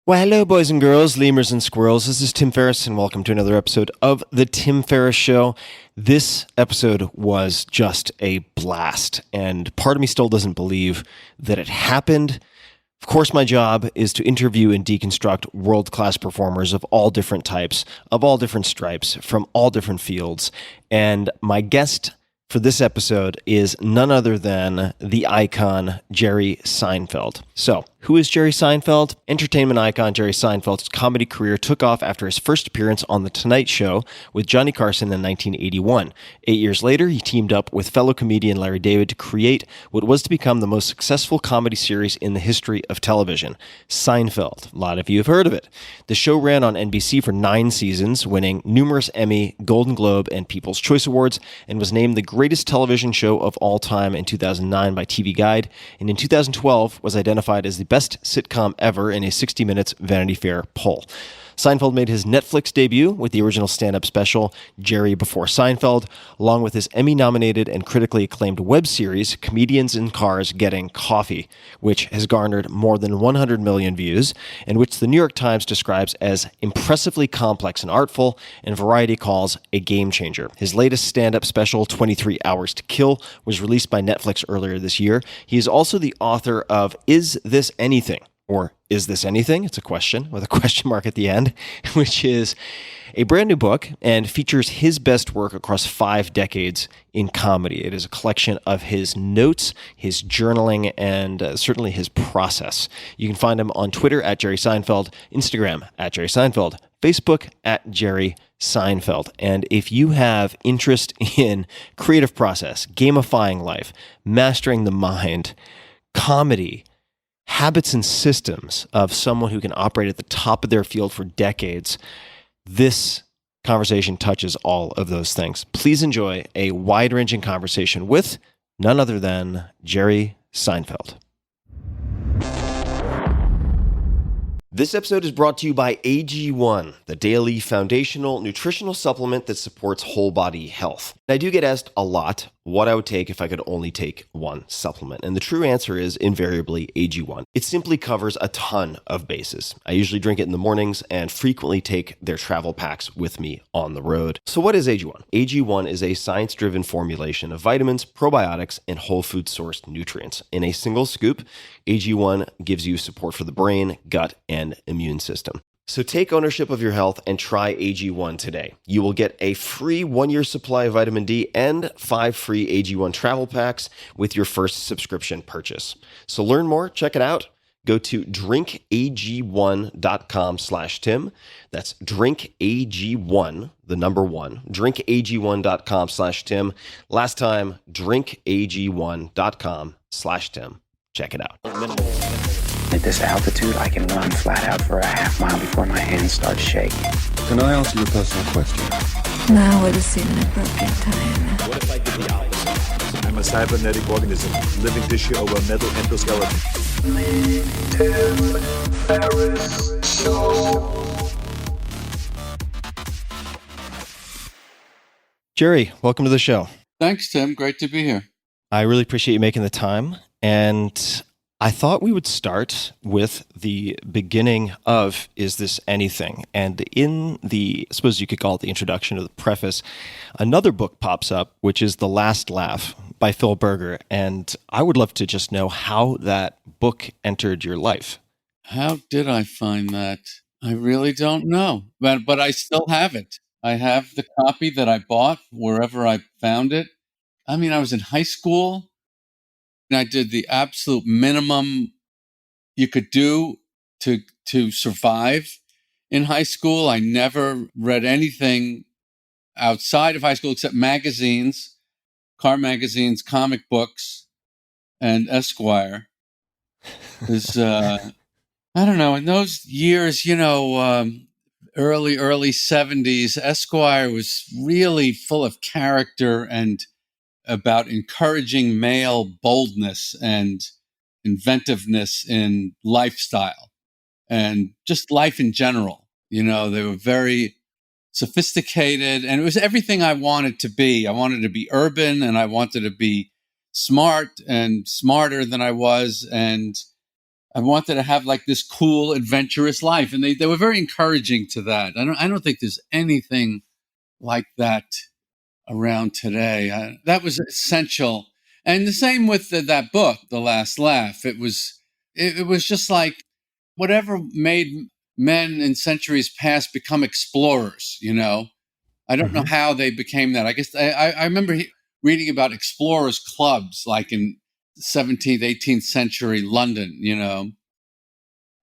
Well, hello, boys and girls, lemurs and squirrels. This is Tim Ferriss, and welcome to another episode of The Tim Ferriss Show. This episode was just a blast, and part of me still doesn't believe that it happened. Of course, my job is to interview and deconstruct world-class performers of all different types, of all different stripes, from all different fields. And my guest for this episode is none other than the icon, Jerry Seinfeld. So, who is Jerry Seinfeld? Entertainment icon Jerry Seinfeld's comedy career took off after his first appearance on The Tonight Show with Johnny Carson in 1981. 8 years later, he teamed up with fellow comedian Larry David to create what was to become the most successful comedy series in the history of television, Seinfeld. A lot of you have heard of it. The show ran on NBC for 9 seasons, winning numerous Emmy, Golden Globe, and People's Choice Awards, and was named the greatest television show of all time in 2009 by TV Guide, and in 2012 was identified as the best sitcom ever in a 60 Minutes Vanity Fair poll. Seinfeld made his Netflix debut with the original stand-up special, Jerry Before Seinfeld, along with his Emmy-nominated and critically acclaimed web series, Comedians in Cars Getting Coffee, which has garnered more than 100 million views, and which the New York Times describes as impressively complex and artful, and Variety calls a game changer. His latest stand-up special, 23 Hours to Kill, was released by Netflix earlier this year. He is also the author of Is This Anything? Or Is This Anything? It's a question with a question mark at the end, which is a brand new book and features his best work across 5 decades in comedy. It is a collection of his notes, his journaling, and certainly his process. You can find him on Twitter at Jerry Seinfeld, Instagram at Jerry Seinfeld, Facebook at Jerry Seinfeld. And if you have interest in creative process, gamifying life, mastering the mind, comedy, habits and systems of someone who can operate at the top of their field for decades, this conversation touches all of those things. Please enjoy a wide-ranging conversation with none other than Jerry Seinfeld. This episode is brought to you by AG1, the daily foundational nutritional supplement that supports whole body health. I do get asked a lot what I would take if I could only take one supplement. And the true answer is invariably AG1. It simply covers a ton of bases. I usually drink it in the mornings and frequently take their travel packs with me on the road. So what is AG1? AG1 is a science-driven formulation of vitamins, probiotics, and whole food sourced nutrients. In a single scoop, AG1 gives you support for the brain, gut, and immune system. So take ownership of your health and try AG1 today. You will get a free 1-year supply of vitamin D and 5 free AG1 travel packs with your first subscription purchase. So learn more, check it out. Go to drinkag1.com/Tim. That's drinkag1, the number 1, drinkag1.com/Tim. Last time, drinkag1.com/Tim. Check it out. At this altitude, I can run flat out for a half mile before my hands start shaking. Can I ask you a personal question? Now would seem an appropriate time. What if I did the opposite? I'm a cybernetic organism, living tissue over a metal endoskeleton. Tim Ferriss Show. Jerry, welcome to the show. Thanks, Tim. Great to be here. I really appreciate you making the time. And I thought we would start with the beginning of Is This Anything? And in the, I suppose you could call it the introduction or the preface, another book pops up, which is The Last Laugh by Phil Berger. And I would love to just know how that book entered your life. How did I find that? I really don't know, but I still have it. I have the copy that I bought wherever I found it. I mean, I was in high school. And I did the absolute minimum you could do to survive in high school. I never read anything outside of high school except magazines, car magazines, comic books, and Esquire. I don't know, in those years, early 70s, Esquire was really full of character and about encouraging male boldness and inventiveness in lifestyle and just life in general. They were very sophisticated, and it was everything I wanted to be. I wanted to be urban, and I wanted to be smart and smarter than I was. And I wanted to have like this cool, adventurous life. And they were very encouraging to that. I don't think there's anything like that around today. That was essential. And the same with that book, The Last Laugh. It was just like whatever made men in centuries past become explorers, you know. I don't know how they became that. I guess I remember reading about explorers clubs like in 17th, 18th century London, you know.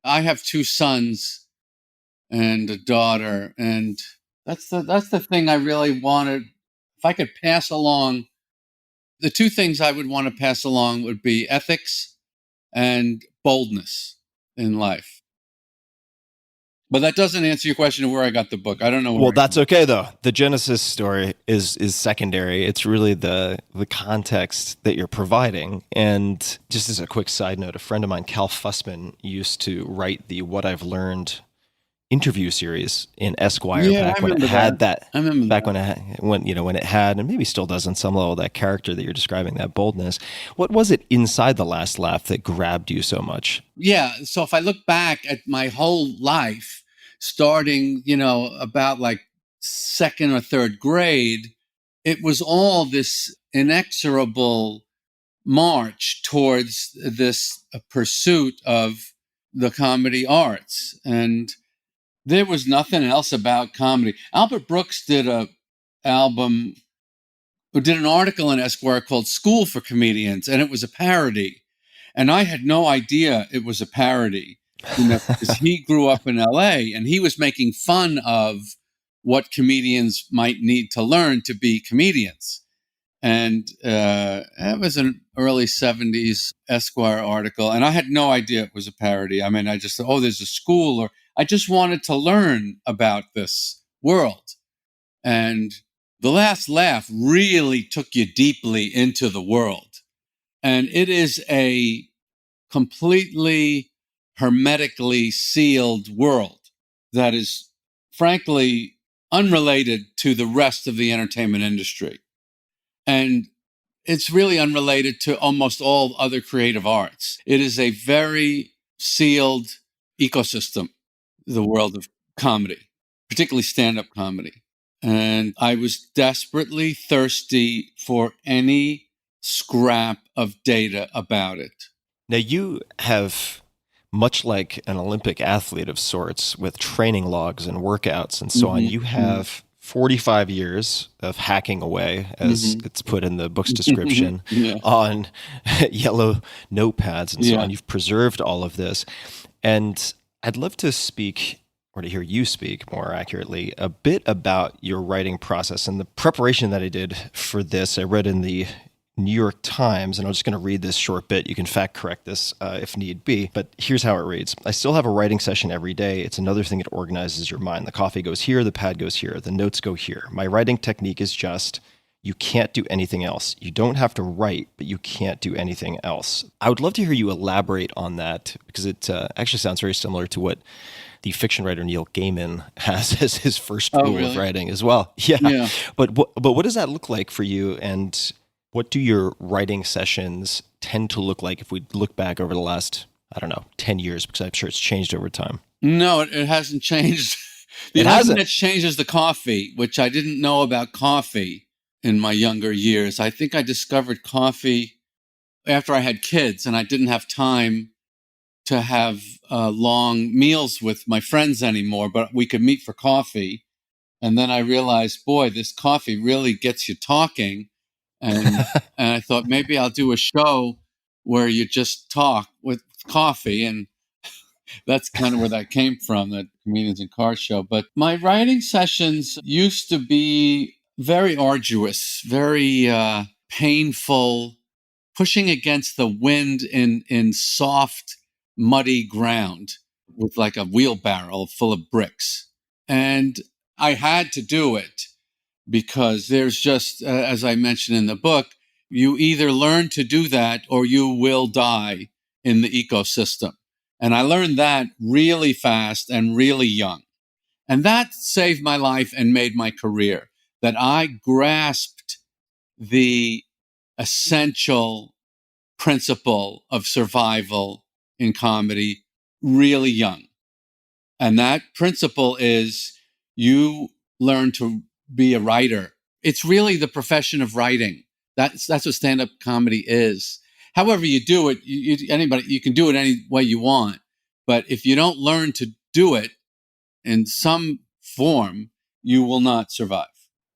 I have two sons and a daughter, and that's the thing I really wanted. If I could pass along, the two things I would want to pass along would be ethics and boldness in life. But that doesn't answer your question of where I got the book. I don't know. Well, that's okay though. The Genesis story is secondary. It's really the context that you're providing. And just as a quick side note, a friend of mine, Cal Fussman, used to write the What I've Learned interview series in Esquire back when it had that. I remember back that. when it had, and maybe still does on some level, that character that you're describing, that boldness. What was it inside The Last Laugh that grabbed you so much? Yeah. So if I look back at my whole life, starting, you know, about like second or third grade, it was all this inexorable march towards this pursuit of the comedy arts. And there was nothing else about comedy. Albert Brooks did an article in Esquire called School for Comedians, and it was a parody. And I had no idea it was a parody, you know, because he grew up in LA and he was making fun of what comedians might need to learn to be comedians. And it was an early 70s Esquire article, and I had no idea it was a parody. I mean, I just thought, oh, there's a school, or I just wanted to learn about this world. And The Last Laugh really took you deeply into the world. And it is a completely hermetically sealed world that is, frankly, unrelated to the rest of the entertainment industry. And it's really unrelated to almost all other creative arts. It is a very sealed ecosystem, the world of comedy, particularly stand-up comedy. And I was desperately thirsty for any scrap of data about it. Now, you have, much like an Olympic athlete of sorts, with training logs and workouts and so on, you have 45 years of hacking away, as it's put in the book's description, on yellow notepads and so on. You've preserved all of this. And I'd love to speak, or to hear you speak more accurately, a bit about your writing process and the preparation that I did for this. I read in the New York Times, and I'm just going to read this short bit. You can fact correct this if need be, but here's how it reads. I still have a writing session every day. It's another thing that organizes your mind. The coffee goes here, the pad goes here, the notes go here. My writing technique is just, you can't do anything else. You don't have to write, but you can't do anything else. I would love to hear you elaborate on that, because it actually sounds very similar to what the fiction writer Neil Gaiman has as his first tool of writing as well. Yeah. But what does that look like for you, and what do your writing sessions tend to look like if we look back over the last, 10 years, because I'm sure it's changed over time? No, it hasn't changed. The only thing that's changed is the coffee, which I didn't know about coffee in my younger years. I think I discovered coffee after I had kids, and I didn't have time to have long meals with my friends anymore, but we could meet for coffee. And then I realized, boy, this coffee really gets you talking. And I thought maybe I'll do a show where you just talk with coffee. And that's kind of where that came from, that Comedians in Cars show. But my writing sessions used to be very arduous, very painful, pushing against the wind in soft, muddy ground with like a wheelbarrow full of bricks. And I had to do it, because there's just, as I mentioned in the book, you either learn to do that or you will die in the ecosystem. And I learned that really fast and really young. And that saved my life and made my career, that I grasped the essential principle of survival in comedy really young. And that principle is you learn to be a writer. It's really the profession of writing. That's what stand-up comedy is. However you do it, you can do it any way you want. But if you don't learn to do it in some form, you will not survive.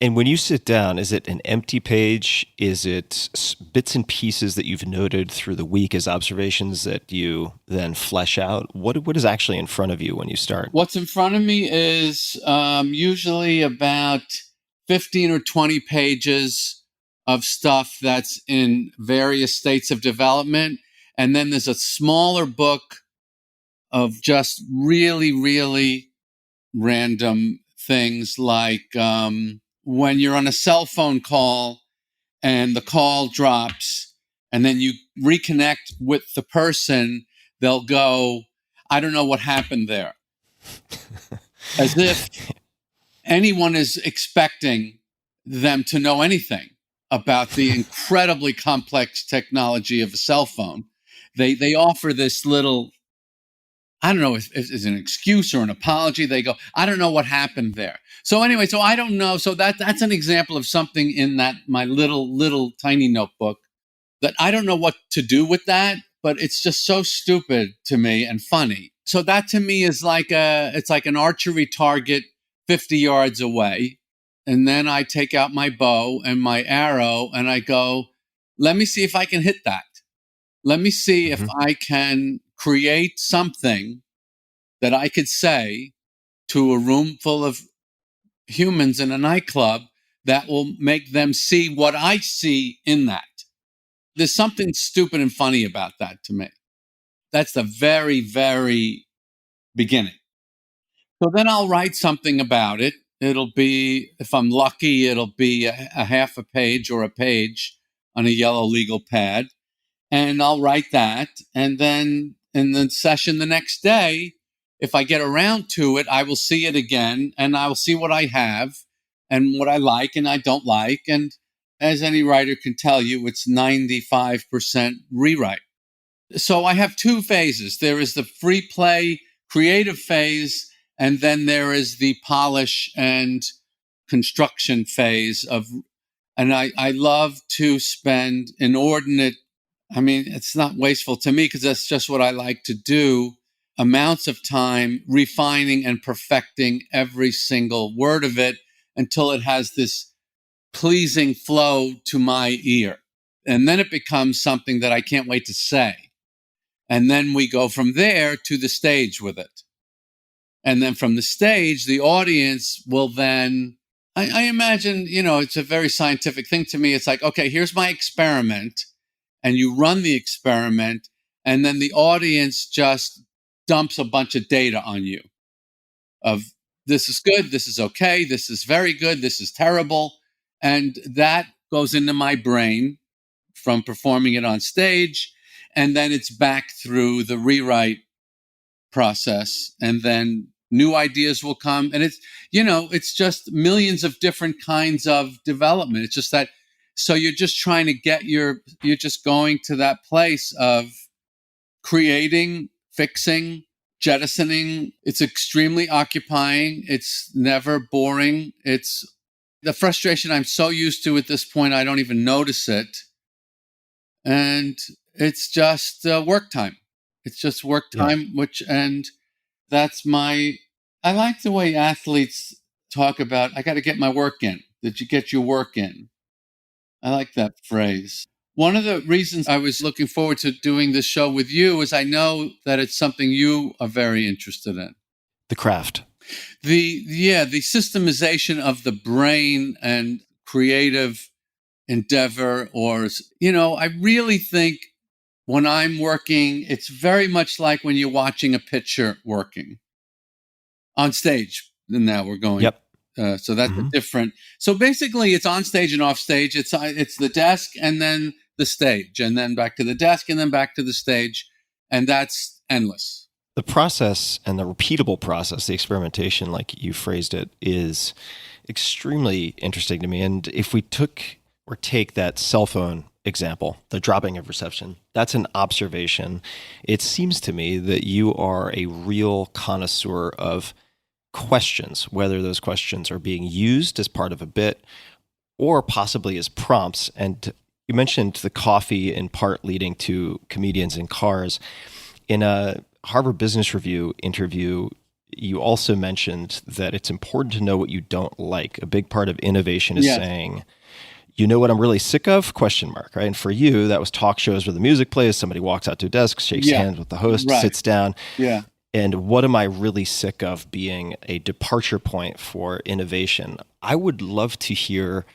And when you sit down, is it an empty page? Is it bits and pieces that you've noted through the week as observations that you then flesh out? What is actually in front of you when you start? What's in front of me is usually about 15 or 20 pages of stuff that's in various states of development. And then there's a smaller book of just really, really random things like when you're on a cell phone call and the call drops and then you reconnect with the person, they'll go, I don't know what happened there. As if anyone is expecting them to know anything about the incredibly complex technology of a cell phone. They offer this little, I don't know if it's an excuse or an apology. They go, I don't know what happened there. So anyway, so I don't know. So that's an example of something in that my little tiny notebook that I don't know what to do with that, but it's just so stupid to me and funny. So that to me is it's like an archery target 50 yards away. And then I take out my bow and my arrow and I go, let me see if I can hit that. Let me see if I can create something that I could say to a room full of humans in a nightclub that will make them see what I see in that. There's something stupid and funny about that to me. That's the very, very beginning. So then I'll write something about it. It'll be, if I'm lucky, it'll be a half a page or a page on a yellow legal pad. And I'll write that. And then in the session the next day, if I get around to it, I will see it again and I will see what I have and what I like and I don't like. And as any writer can tell you, it's 95% rewrite. So I have two phases. There is the free play creative phase, and then there is the polish and construction phase and I love to spend inordinate, I mean, it's not wasteful to me because that's just what I like to do, amounts of time refining and perfecting every single word of it until it has this pleasing flow to my ear. And then it becomes something that I can't wait to say. And then we go from there to the stage with it. And then from the stage, the audience will then, I imagine, it's a very scientific thing to me. It's like, okay, here's my experiment. And you run the experiment. And then the audience just dumps a bunch of data on you of this is good, this is okay, this is very good, this is terrible. And that goes into my brain from performing it on stage. And then it's back through the rewrite process. And then new ideas will come. And it's just millions of different kinds of development. It's just that, so you're just trying to you're just going to that place of creating, fixing, jettisoning. It's extremely occupying. It's never boring. It's the frustration I'm so used to at this point, I don't even notice it. And it's just work time. It's just work time, and that's I like the way athletes talk about, I got to get my work in. Did you get your work in? I like that phrase. One of the reasons I was looking forward to doing this show with you is I know that it's something you are very interested in. The craft. The systemization of the brain and creative endeavor, I really think when I'm working, it's very much like when you're watching a pitcher working on stage. And now we're going. Yep. So that's a different. So basically, it's on stage and off stage. It's the desk and then the stage, and then back to the desk and then back to the stage, and that's endless. The process and the repeatable process, the experimentation, like you phrased it, is extremely interesting to me. And if we take that cell phone example, the dropping of reception. That's an observation. It seems to me that you are a real connoisseur of questions, whether those questions are being used as part of a bit or possibly as prompts. And you mentioned the coffee in part leading to comedians in cars. In a Harvard Business Review interview, you also mentioned that it's important to know what you don't like. A big part of innovation is saying, you know what I'm really sick of? Question mark, right? And for you, that was talk shows where the music plays, somebody walks out to a desk, shakes hands with the host, sits down. Yeah. And what am I really sick of being a departure point for innovation? I would love to hear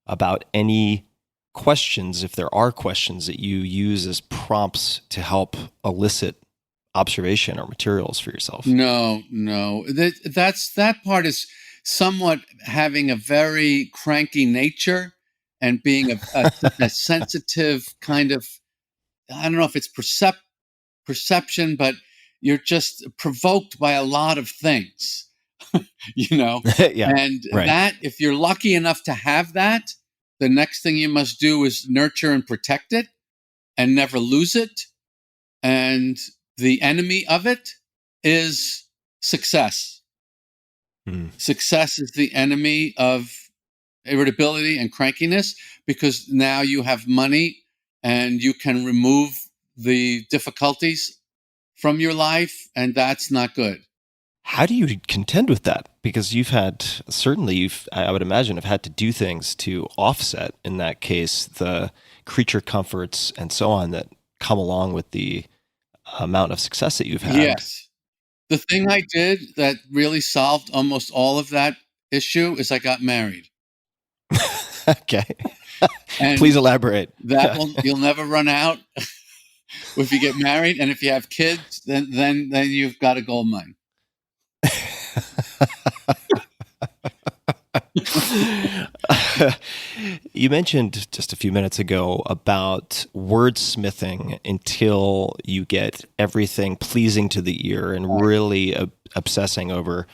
about any questions, if there are questions that you use as prompts to help elicit observation or materials for yourself. No. That part is somewhat having a very cranky nature and being a sensitive kind of, I don't know if it's perception, but you're just provoked by a lot of things, Yeah, and right. that, if you're lucky enough to have that, the next thing you must do is nurture and protect it and never lose it. And the enemy of it is success. Success is the enemy of irritability and crankiness, because now you have money and you can remove the difficulties from your life, and that's not good. How do you contend with that? Because I would imagine, have had to do things to offset, in that case, the creature comforts and so on that come along with the amount of success that you've had. Yes. The thing I did that really solved almost all of that issue is I got married. Okay. And please elaborate. You'll never run out if you get married, and if you have kids, then you've got a gold mine. You mentioned just a few minutes ago about wordsmithing until you get everything pleasing to the ear and really obsessing over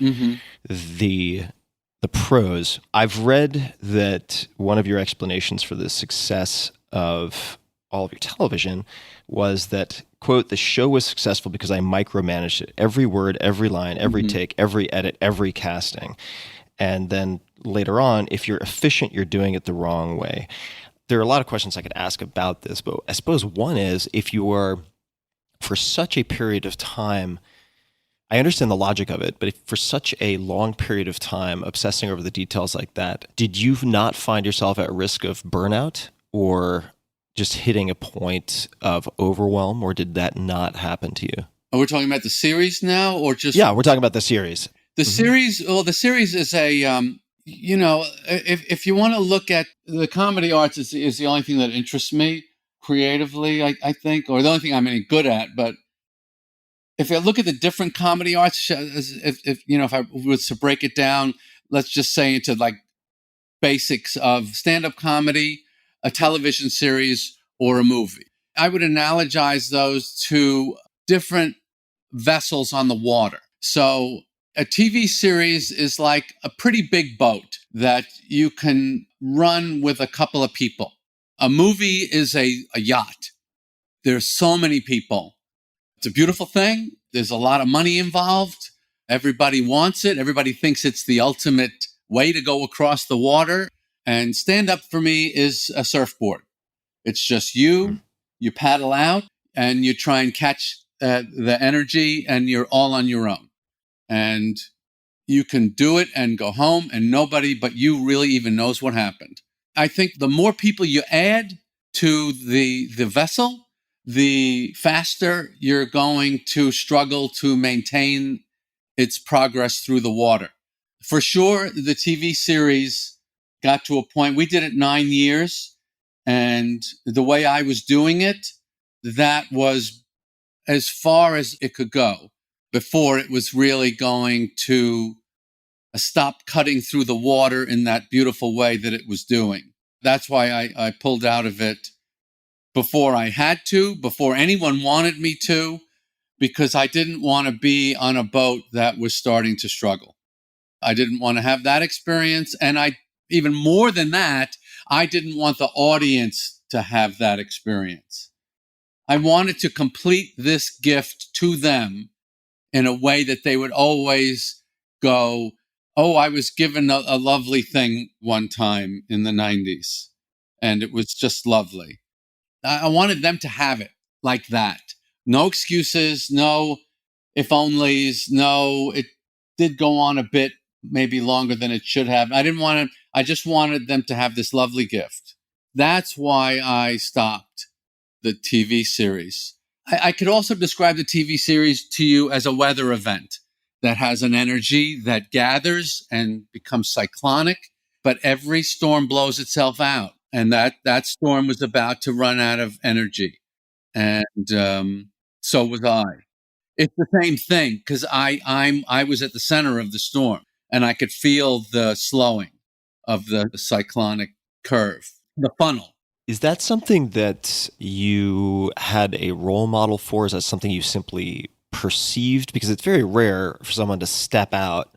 the prose. I've read that one of your explanations for the success of all of your television was that, quote, the show was successful because I micromanaged it. Every word, every line, every take, every edit, every casting. And then later on, if you're efficient, you're doing it the wrong way. There are a lot of questions I could ask about this, but I suppose one is, if you are, for such a period of time, I understand the logic of it, but if for such a long period of time obsessing over the details like that, did you not find yourself at risk of burnout or just hitting a point of overwhelm, or did that not happen to you? Are we talking about the series now, or just? Yeah, we're talking about the series. The series, well, the series is a, if you want to look at the comedy arts, is the only thing that interests me creatively, I think, or the only thing I'm any good at. But if I look at the different comedy arts, if I was to break it down, let's just say into like basics of stand-up comedy, a television series, or a movie, I would analogize those to different vessels on the water. So a TV series is like a pretty big boat that you can run with a couple of people. A movie is a yacht. There's so many people. It's a beautiful thing. There's a lot of money involved. Everybody wants it. Everybody thinks it's the ultimate way to go across the water. And stand-up for me is a surfboard. It's just you paddle out, and you try and catch the energy, and you're all on your own. And you can do it and go home, and nobody but you really even knows what happened. I think the more people you add to the vessel, the faster you're going to struggle to maintain its progress through the water. For sure, the TV series got to a point, we did it 9 years, and the way I was doing it, that was as far as it could go before it was really going to stop cutting through the water in that beautiful way that it was doing. That's why I pulled out of it before I had to, before anyone wanted me to, because I didn't want to be on a boat that was starting to struggle. I didn't want to have that experience. And even more than that, I didn't want the audience to have that experience. I wanted to complete this gift to them in a way that they would always go, oh, I was given a lovely thing one time in the 90s, and it was just lovely. I wanted them to have it like that. No excuses, no if onlys, no, it did go on a bit, maybe longer than it should have. I just wanted them to have this lovely gift. That's why I stopped the TV series. I could also describe the TV series to you as a weather event that has an energy that gathers and becomes cyclonic, but every storm blows itself out. And that storm was about to run out of energy. And so was I. It's the same thing because I was at the center of the storm and I could feel the slowing of the cyclonic curve, the funnel. Is that something that you had a role model for? Is that something you simply perceived? Because it's very rare for someone to step out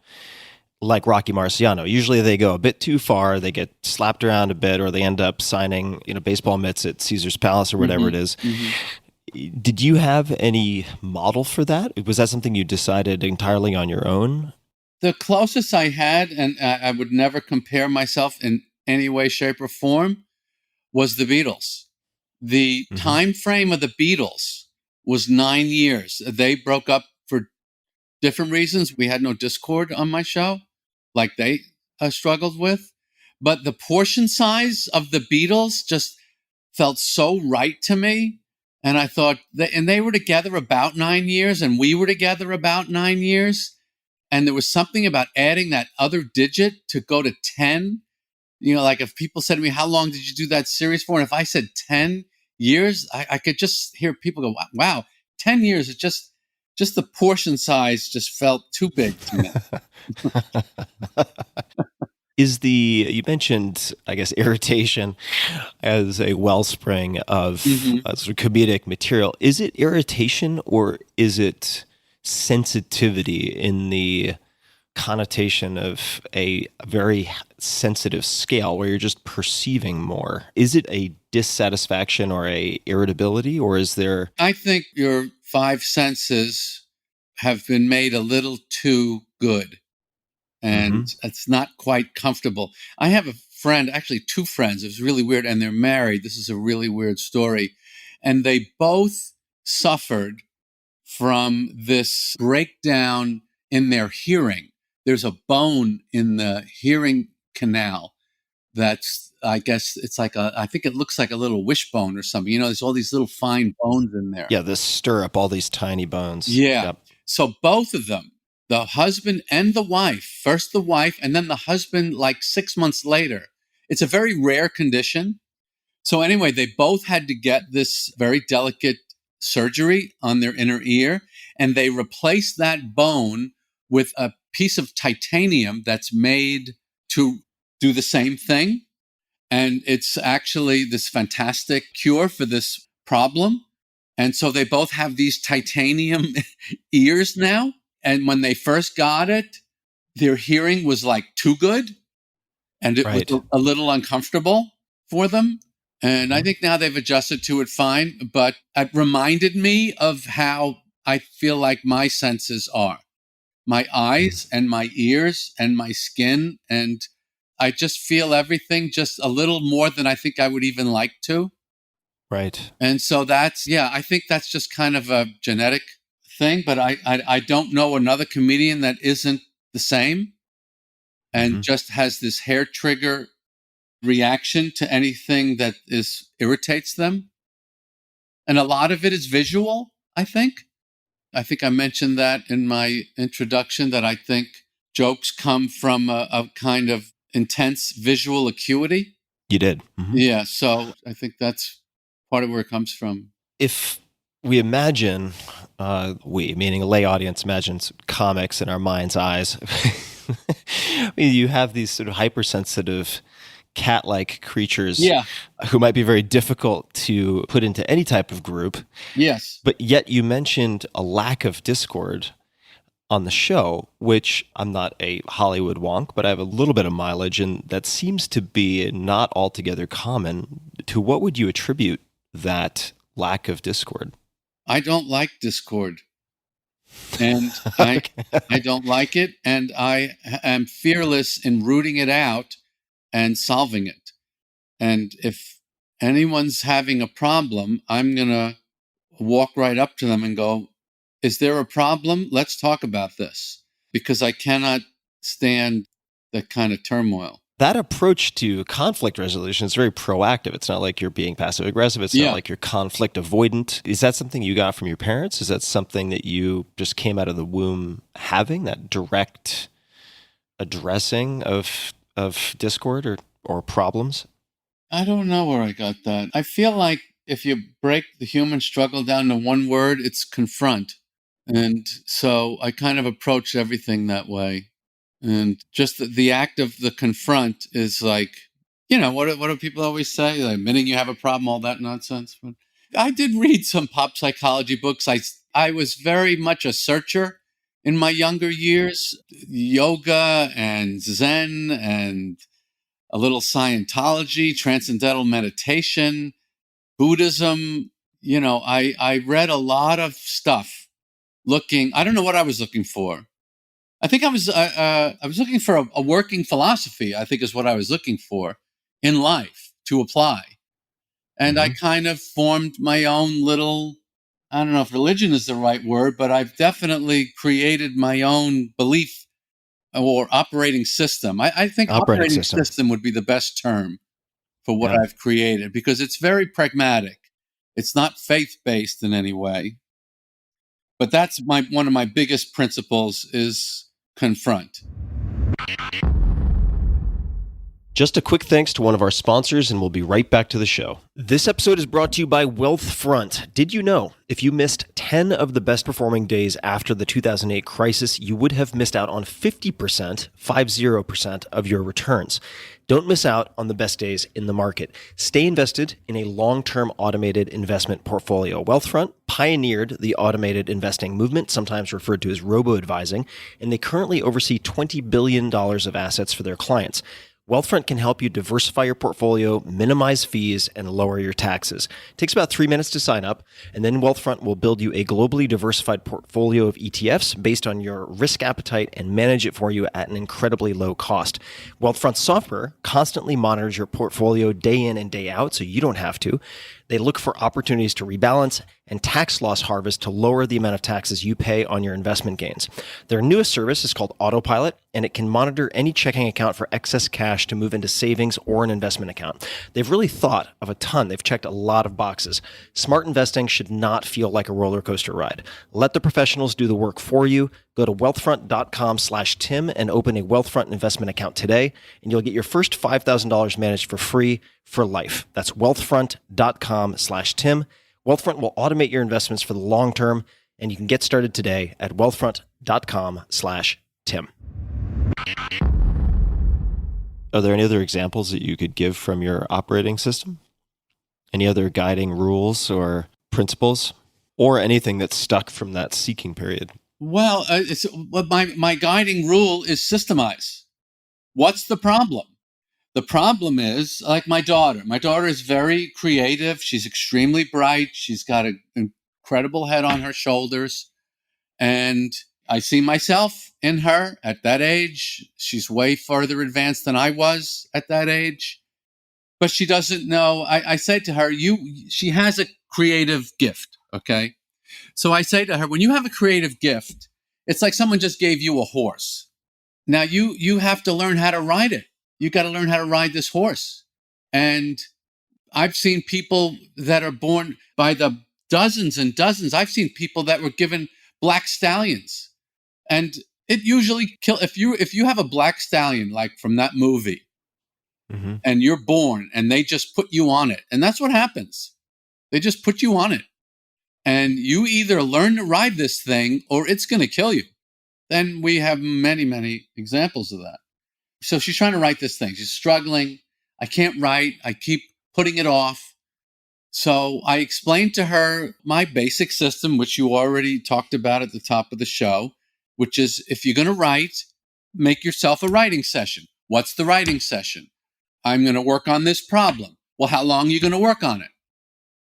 like Rocky Marciano. Usually they go a bit too far, they get slapped around a bit, or they end up signing, baseball mitts at Caesar's Palace or whatever it is. Mm-hmm. Did you have any model for that? Was that something you decided entirely on your own? The closest I had, and I would never compare myself in any way, shape, or form, was the Beatles. The time frame of the Beatles was 9 years. They broke up for different reasons. We had no Discord on my show like they struggled with. But the portion size of the Beatles just felt so right to me. And I thought, and they were together about 9 years, and we were together about 9 years. And there was something about adding that other digit to go to 10. Like if people said to me, how long did you do that series for? And if I said 10 years, I could just hear people go, wow, 10 years. It just the portion size just felt too big to me. You mentioned, I guess, irritation as a wellspring of sort of comedic material. Is it irritation or is it sensitivity in the connotation of a very sensitive scale where you're just perceiving more? Is it a dissatisfaction or a irritability, or is there... I think your five senses have been made a little too good, and it's not quite comfortable. I have a friend, actually two friends, it was really weird, and they're married. This is a really weird story. And they both suffered from this breakdown in their hearing. There's a bone in the hearing canal that's, I guess it's like I think it looks like a little wishbone or something. There's all these little fine bones in there. Yeah, this stirrup, all these tiny bones. Yeah. Yep. So both of them, the husband and the wife, first the wife and then the husband like 6 months later. It's a very rare condition. So anyway, they both had to get this very delicate surgery on their inner ear, and they replaced that bone with a piece of titanium that's made to do the same thing. And it's actually this fantastic cure for this problem. And so they both have these titanium ears now. And when they first got it, their hearing was like too good. And it was a little uncomfortable for them. And I think now they've adjusted to it fine. But it reminded me of how I feel like my senses are. My eyes and my ears and my skin. And I just feel everything just a little more than I think I would even like to. Right. And so I think that's just kind of a genetic thing. But I don't know another comedian that isn't the same and just has this hair trigger reaction to anything that irritates them. And a lot of it is visual, I think. I think I mentioned that in my introduction, that I think jokes come from a kind of intense visual acuity. You did. Yeah, so I think that's part of where it comes from. If we imagine, we, meaning a lay audience, imagines comics in our mind's eyes, I mean, you have these sort of hypersensitive cat-like creatures who might be very difficult to put into any type of group. Yes. But yet you mentioned a lack of discord on the show, which I'm not a Hollywood wonk, but I have a little bit of mileage, and that seems to be not altogether common. To what would you attribute that lack of discord? I don't like discord. And I don't like it, and I am fearless in rooting it out and solving it. And if anyone's having a problem, I'm going to walk right up to them and go, is there a problem? Let's talk about this, because I cannot stand that kind of turmoil. That approach to conflict resolution is very proactive. It's not like you're being passive aggressive. It's not like you're conflict avoidant. Is that something you got from your parents? Is that something that you just came out of the womb having, that direct addressing of discord or problems? I don't know where I got that. I feel like if you break the human struggle down to one word, it's confront. And so I kind of approach everything that way. And just the act of the confront is like, what do people always say? Like, admitting you have a problem, all that nonsense. But I did read some pop psychology books. I was very much a searcher in my younger years. Yoga and Zen and a little Scientology, transcendental meditation, Buddhism. I read a lot of stuff I don't know what I was looking for. I think I was looking for a working philosophy, I think is what I was looking for in life to apply. And I kind of formed my own little, I don't know if religion is the right word, but I've definitely created my own belief or operating system. I think operating system would be the best term for what I've created, because it's very pragmatic. It's not faith-based in any way. But that's one of my biggest principles is confront. Just a quick thanks to one of our sponsors, and we'll be right back to the show. This episode is brought to you by Wealthfront. Did you know if you missed 10 of the best performing days after the 2008 crisis, you would have missed out on 50% of your returns? Don't miss out on the best days in the market. Stay invested in a long-term automated investment portfolio. Wealthfront pioneered the automated investing movement, sometimes referred to as robo-advising, and they currently oversee $20 billion of assets for their clients. Wealthfront can help you diversify your portfolio, minimize fees, and lower your taxes. It takes about 3 minutes to sign up, and then Wealthfront will build you a globally diversified portfolio of ETFs based on your risk appetite and manage it for you at an incredibly low cost. Wealthfront software constantly monitors your portfolio day in and day out, so you don't have to. They look for opportunities to rebalance and tax loss harvest to lower the amount of taxes you pay on your investment gains. Their newest service is called Autopilot, and it can monitor any checking account for excess cash to move into savings or an investment account. They've really thought of a ton. They've checked a lot of boxes. Smart investing should not feel like a roller coaster ride. Let the professionals do the work for you. Go to wealthfront.com/Tim and open a Wealthfront investment account today, and you'll get your first $5,000 managed for free for life. That's wealthfront.com/Tim. Wealthfront will automate your investments for the long term, and you can get started today at wealthfront.com/Tim. Are there any other examples that you could give from your operating system? Any other guiding rules or principles, or anything that's stuck from that seeking period? Well, my guiding rule is systemize. What's the problem? The problem is, like my daughter. My daughter is very creative. She's extremely bright. She's got an incredible head on her shoulders. And I see myself in her at that age. She's way further advanced than I was at that age. But she doesn't know. I say to her, she has a creative gift, okay? So I say to her, when you have a creative gift, it's like someone just gave you a horse. Now you have to learn how to ride it. You got to learn how to ride this horse. And I've seen people that are born by the dozens and dozens. I've seen people that were given black stallions. And it usually if you have a black stallion, like from that movie, and you're born and they just put you on it. And that's what happens. They just put you on it. And you either learn to ride this thing or it's going to kill you. Then we have many, many examples of that. So she's trying to write this thing. She's struggling. I can't write. I keep putting it off. So I explained to her my basic system, which you already talked about at the top of the show. which is if you're going to write, make yourself a writing session. What's the writing session? I'm going to work on this problem. Well, how long are you going to work on it?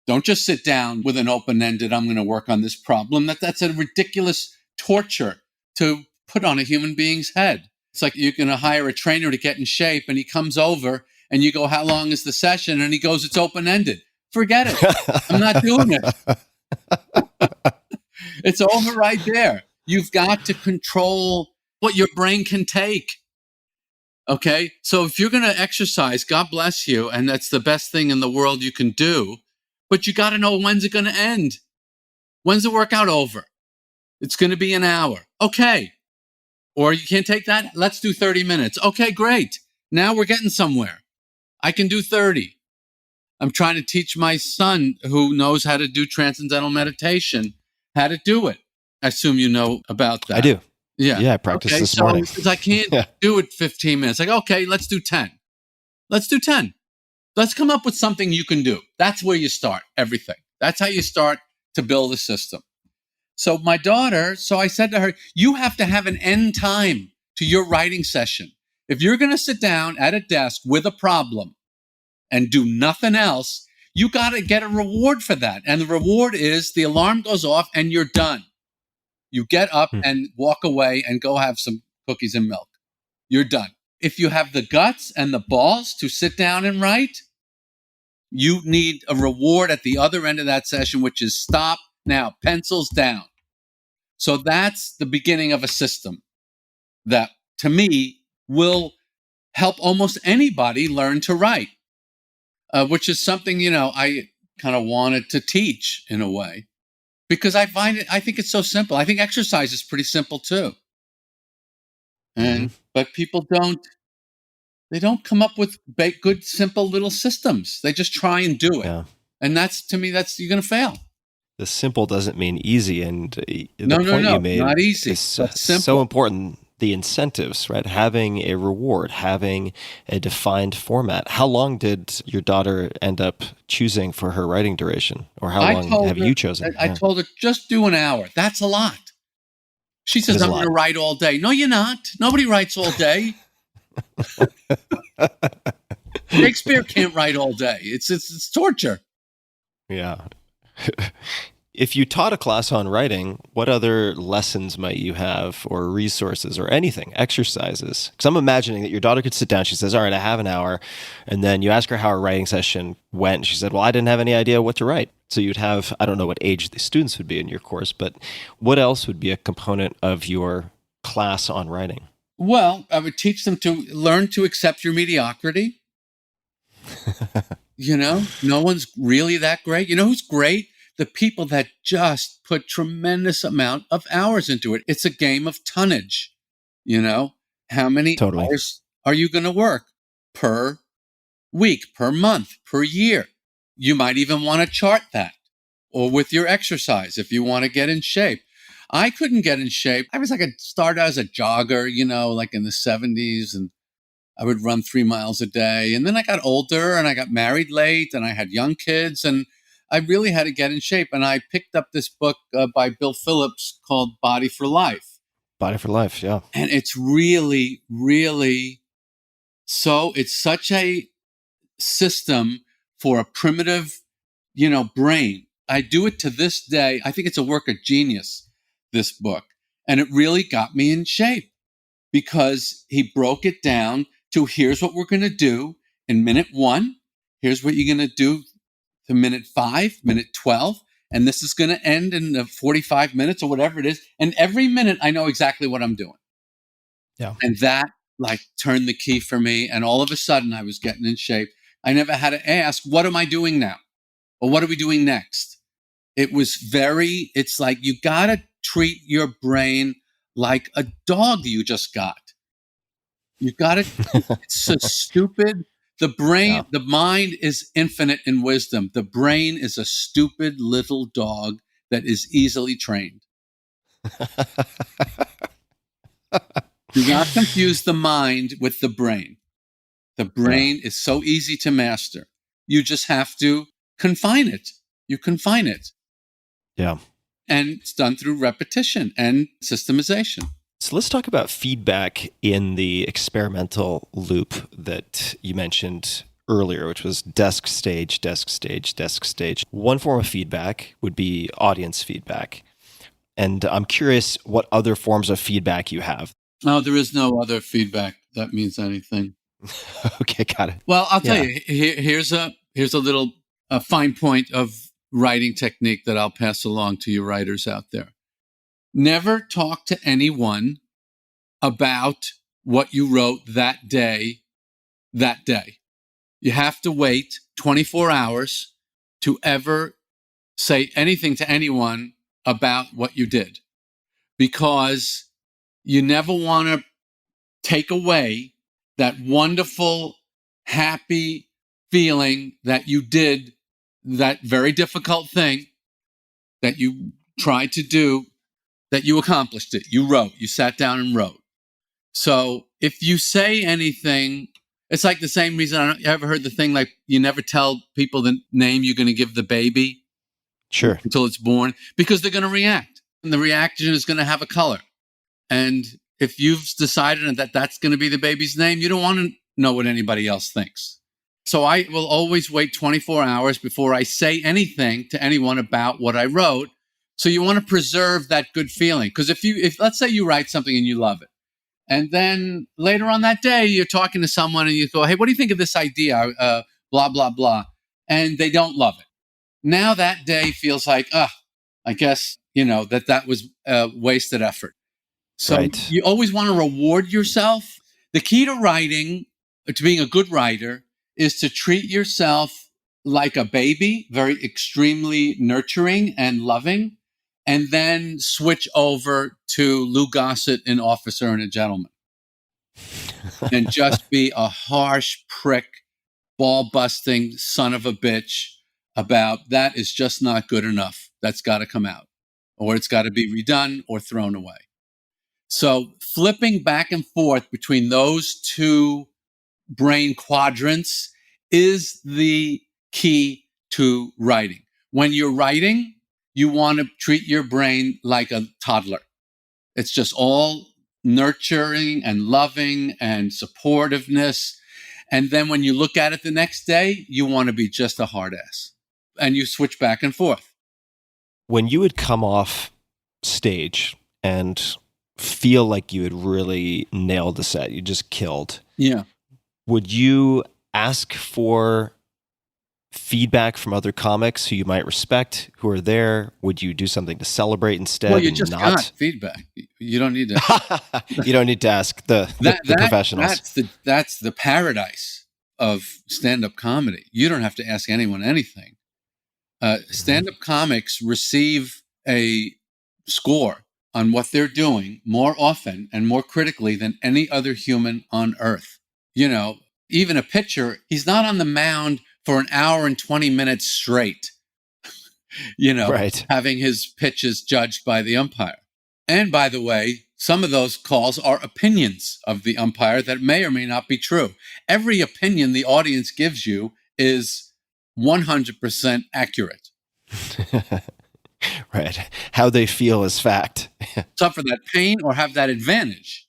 Don't just sit down with an open-ended, I'm going to work on this problem. That's a ridiculous torture to put on a human being's head. It's like you're going to hire a trainer to get in shape, and he comes over and you go, how long is the session? And he goes, it's open-ended. Forget it. I'm not doing it. It's over right there. You've got to control what your brain can take. Okay? So if you're going to exercise, God bless you, and that's the best thing in the world you can do, but you got to know when's it going to end. When's the workout over? It's going to be an hour. Okay. Or you can't take that? Let's do 30 minutes. Okay, great. Now we're getting somewhere. I can do 30. I'm trying to teach my son, who knows how to do transcendental meditation, how to do it. I assume you know about that. I do. Yeah. Yeah, I practiced this morning. Because I can't do it 15 minutes. Like, okay, let's do 10. Let's do 10. Let's come up with something you can do. That's where you start everything. That's how you start to build a system. So my daughter, I said to her, you have to have an end time to your writing session. If you're going to sit down at a desk with a problem and do nothing else, you got to get a reward for that. And the reward is the alarm goes off and you're done. You get up and walk away and go have some cookies and milk. You're done. If you have the guts and the balls to sit down and write, you need a reward at the other end of that session, which is stop now, pencils down. So that's the beginning of a system that, to me, will help almost anybody learn to write, which is something, I kind of wanted to teach in a way, because I think it's so simple. I think exercise is pretty simple too. But people they don't come up with good, simple little systems. They just try and do it. Yeah. And to me, you're going to fail. The simple doesn't mean easy. And the No, point you made not easy, is but simple. so important. The incentives, right? Having a reward, having a defined format. How long did your daughter end up choosing for her writing duration? Or how long have you chosen? I told her, just do an hour. That's a lot. She says, I'm going to write all day. No, you're not. Nobody writes all day. Shakespeare can't write all day. It's torture. Yeah. If you taught a class on writing, what other lessons might you have, or resources, or anything, exercises? Because I'm imagining that your daughter could sit down. She says, all right, I have an hour. And then you ask her how her writing session went. She said, well, I didn't have any idea what to write. So you'd have, I don't know what age the students would be in your course, but what else would be a component of your class on writing? Well, I would teach them to learn to accept your mediocrity. No one's really that great. You know who's great? The people that just put tremendous amount of hours into it. It's a game of tonnage. How many hours are you going to work per week, per month, per year? You might even want to chart that, or with your exercise if you want to get in shape. I couldn't get in shape. I was started as a jogger, like in the 70s, and I would run 3 miles a day. And then I got older and I got married late and I had young kids, and I really had to get in shape. And I picked up this book by Bill Phillips called Body for Life. Body for Life, yeah. And it's really, really it's such a system for a primitive, brain. I do it to this day. I think it's a work of genius, this book. And it really got me in shape because he broke it down to here's what we're going to do in minute 1. Here's what you're going to do to minute 5, minute 12. And this is going to end in 45 minutes or whatever it is. And every minute I know exactly what I'm doing. Yeah. And that turned the key for me. And all of a sudden I was getting in shape. I never had to ask, what am I doing now? Or what are we doing next? It's like you got to treat your brain like a dog you just got. You got to, it's so stupid. The brain, The mind is infinite in wisdom. The brain is a stupid little dog that is easily trained. Do not confuse the mind with the brain. The brain is so easy to master. You just have to confine it. You confine it. Yeah. And it's done through repetition and systemization. So let's talk about feedback in the experimental loop that you mentioned earlier, which was desk, stage, desk, stage, desk, stage. One form of feedback would be audience feedback. And I'm curious what other forms of feedback you have. No, there is no other feedback that means anything. Okay, got it. Well, I'll tell Yeah. you, here's a little fine point of writing technique that I'll pass along to you writers out there. Never talk to anyone about what you wrote that day. You have to wait 24 hours to ever say anything to anyone about what you did, because you never want to take away that wonderful, happy feeling that you did that very difficult thing that you tried to do, that you accomplished it. You wrote, you sat down and wrote. So if you say anything, it's like the same reason. You ever heard the thing like you never tell people the name you're going to give the baby Sure. until it's born, because they're going to react, and the reaction is going to have a color. And if you've decided that that's going to be the baby's name, you don't want to know what anybody else thinks. So I will always wait 24 hours before I say anything to anyone about what I wrote. So you want to preserve that good feeling. Because if let's say you write something and you love it, and then later on that day, you're talking to someone and you go, hey, what do you think of this idea? Blah, blah, blah. And they don't love it. Now that day feels like, I guess, that was a wasted effort. So Right. you always want to reward yourself. The key to writing, to being a good writer, is to treat yourself like a baby, very extremely nurturing and loving, and then switch over to Lou Gossett in Officer and a Gentleman. And just be a harsh prick, ball-busting son of a bitch about that is just not good enough. That's got to come out, or it's got to be redone or thrown away. So flipping back and forth between those two brain quadrants is the key to writing. When you're writing, you want to treat your brain like a toddler. It's just all nurturing and loving and supportiveness. And then when you look at it the next day, you want to be just a hard ass. And you switch back and forth. When you would come off stage and feel like you had really nailed the set, you just killed. Yeah. Would you ask for feedback from other comics who you might respect, who are there? Would you do something to celebrate instead? Well, you and just not? got feedback. You don't need to. You don't need to ask the professionals. That's the paradise of stand-up comedy. You don't have to ask anyone anything. Stand-up comics receive a score on what they're doing more often and more critically than any other human on earth. Even a pitcher, he's not on the mound for an hour and 20 minutes straight, Right. having his pitches judged by the umpire. And by the way, some of those calls are opinions of the umpire that may or may not be true. Every opinion the audience gives you is 100% accurate. Right. How they feel is fact. Suffer that pain or have that advantage.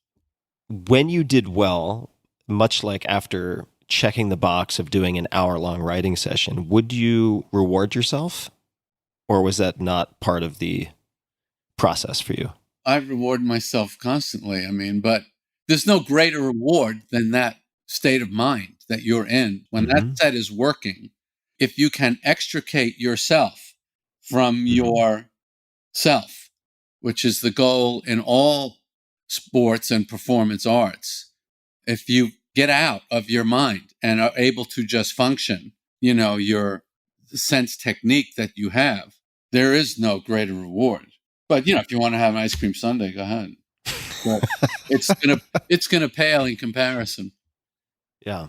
When you did well, much like after checking the box of doing an hour-long writing session, would you reward yourself? Or was that not part of the process for you? I reward myself constantly. But there's no greater reward than that state of mind that you're in. When that set is working, if you can extricate yourself from your self, which is the goal in all sports and performance arts, if you get out of your mind and are able to just function, your sense technique that you have, there is no greater reward. But, if you want to have an ice cream sundae, go ahead. But it's gonna pale in comparison. Yeah.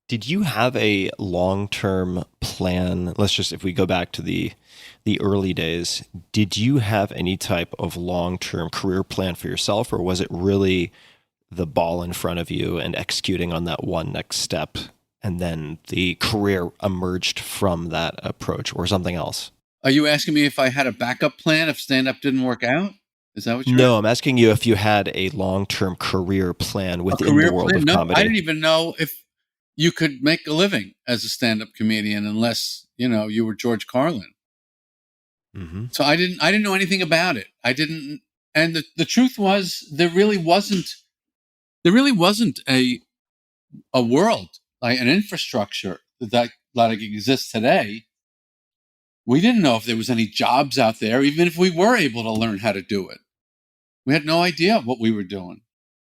Did you have a long-term plan? If we go back to the early days, did you have any type of long-term career plan for yourself, or was it really the ball in front of you and executing on that one next step, and then the career emerged from that approach, or something else? Are you asking me if I had a backup plan if stand-up didn't work out? Is that what you're No, I'm asking you if you had a long-term career plan a within the career world plan? of No, I comedy. didn't even know if you could make a living as a stand-up comedian unless, you were George Carlin. Hmm. So I didn't know anything about it. I didn't, and the truth was there really wasn't a world, like an infrastructure that exists today. We didn't know if there was any jobs out there, even if we were able to learn how to do it. We had no idea what we were doing.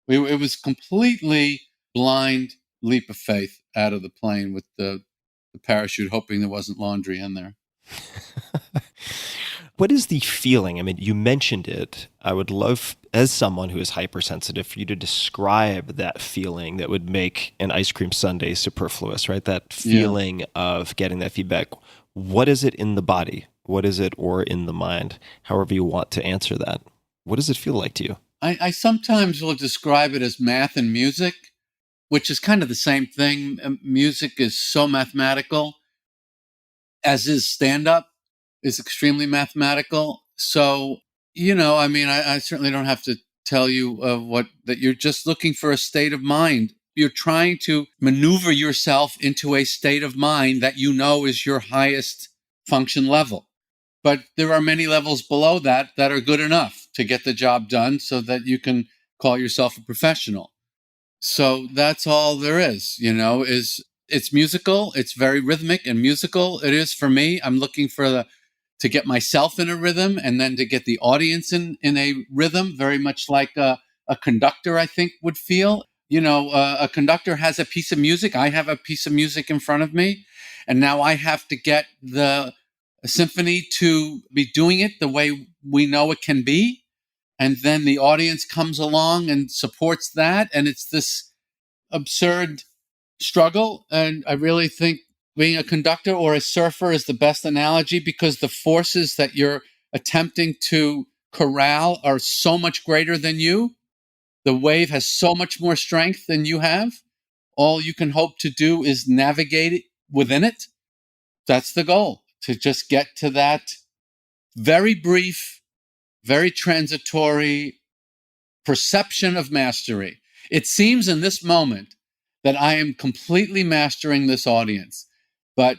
It was completely blind leap of faith out of the plane with the parachute, hoping there wasn't laundry in there. What is the feeling? I mean, you mentioned it. I would love, as someone who is hypersensitive, for you to describe that feeling that would make an ice cream sundae superfluous, right? That feeling of getting that feedback. What is it in the body? What is it or in the mind? However you want to answer that. What does it feel like to you? I sometimes will describe it as math and music, which is kind of the same thing. Music is so mathematical, as is stand up is extremely mathematical. So, I mean, I certainly don't have to tell you that you're just looking for a state of mind. You're trying to maneuver yourself into a state of mind that you know is your highest function level. But there are many levels below that are good enough to get the job done so that you can call yourself a professional. So that's all there is, it's musical. It's very rhythmic and musical. It is for me. I'm looking to get myself in a rhythm and then to get the audience in a rhythm, very much like a conductor, I think, would feel. A conductor has a piece of music. I have a piece of music in front of me. And now I have to get the symphony to be doing it the way we know it can be. And then the audience comes along and supports that. And it's this absurd struggle. And I really think being a conductor or a surfer is the best analogy, because the forces that you're attempting to corral are so much greater than you. The wave has so much more strength than you have. All you can hope to do is navigate it within it. That's the goal, to just get to that very brief, very transitory perception of mastery. It seems in this moment that I am completely mastering this audience, but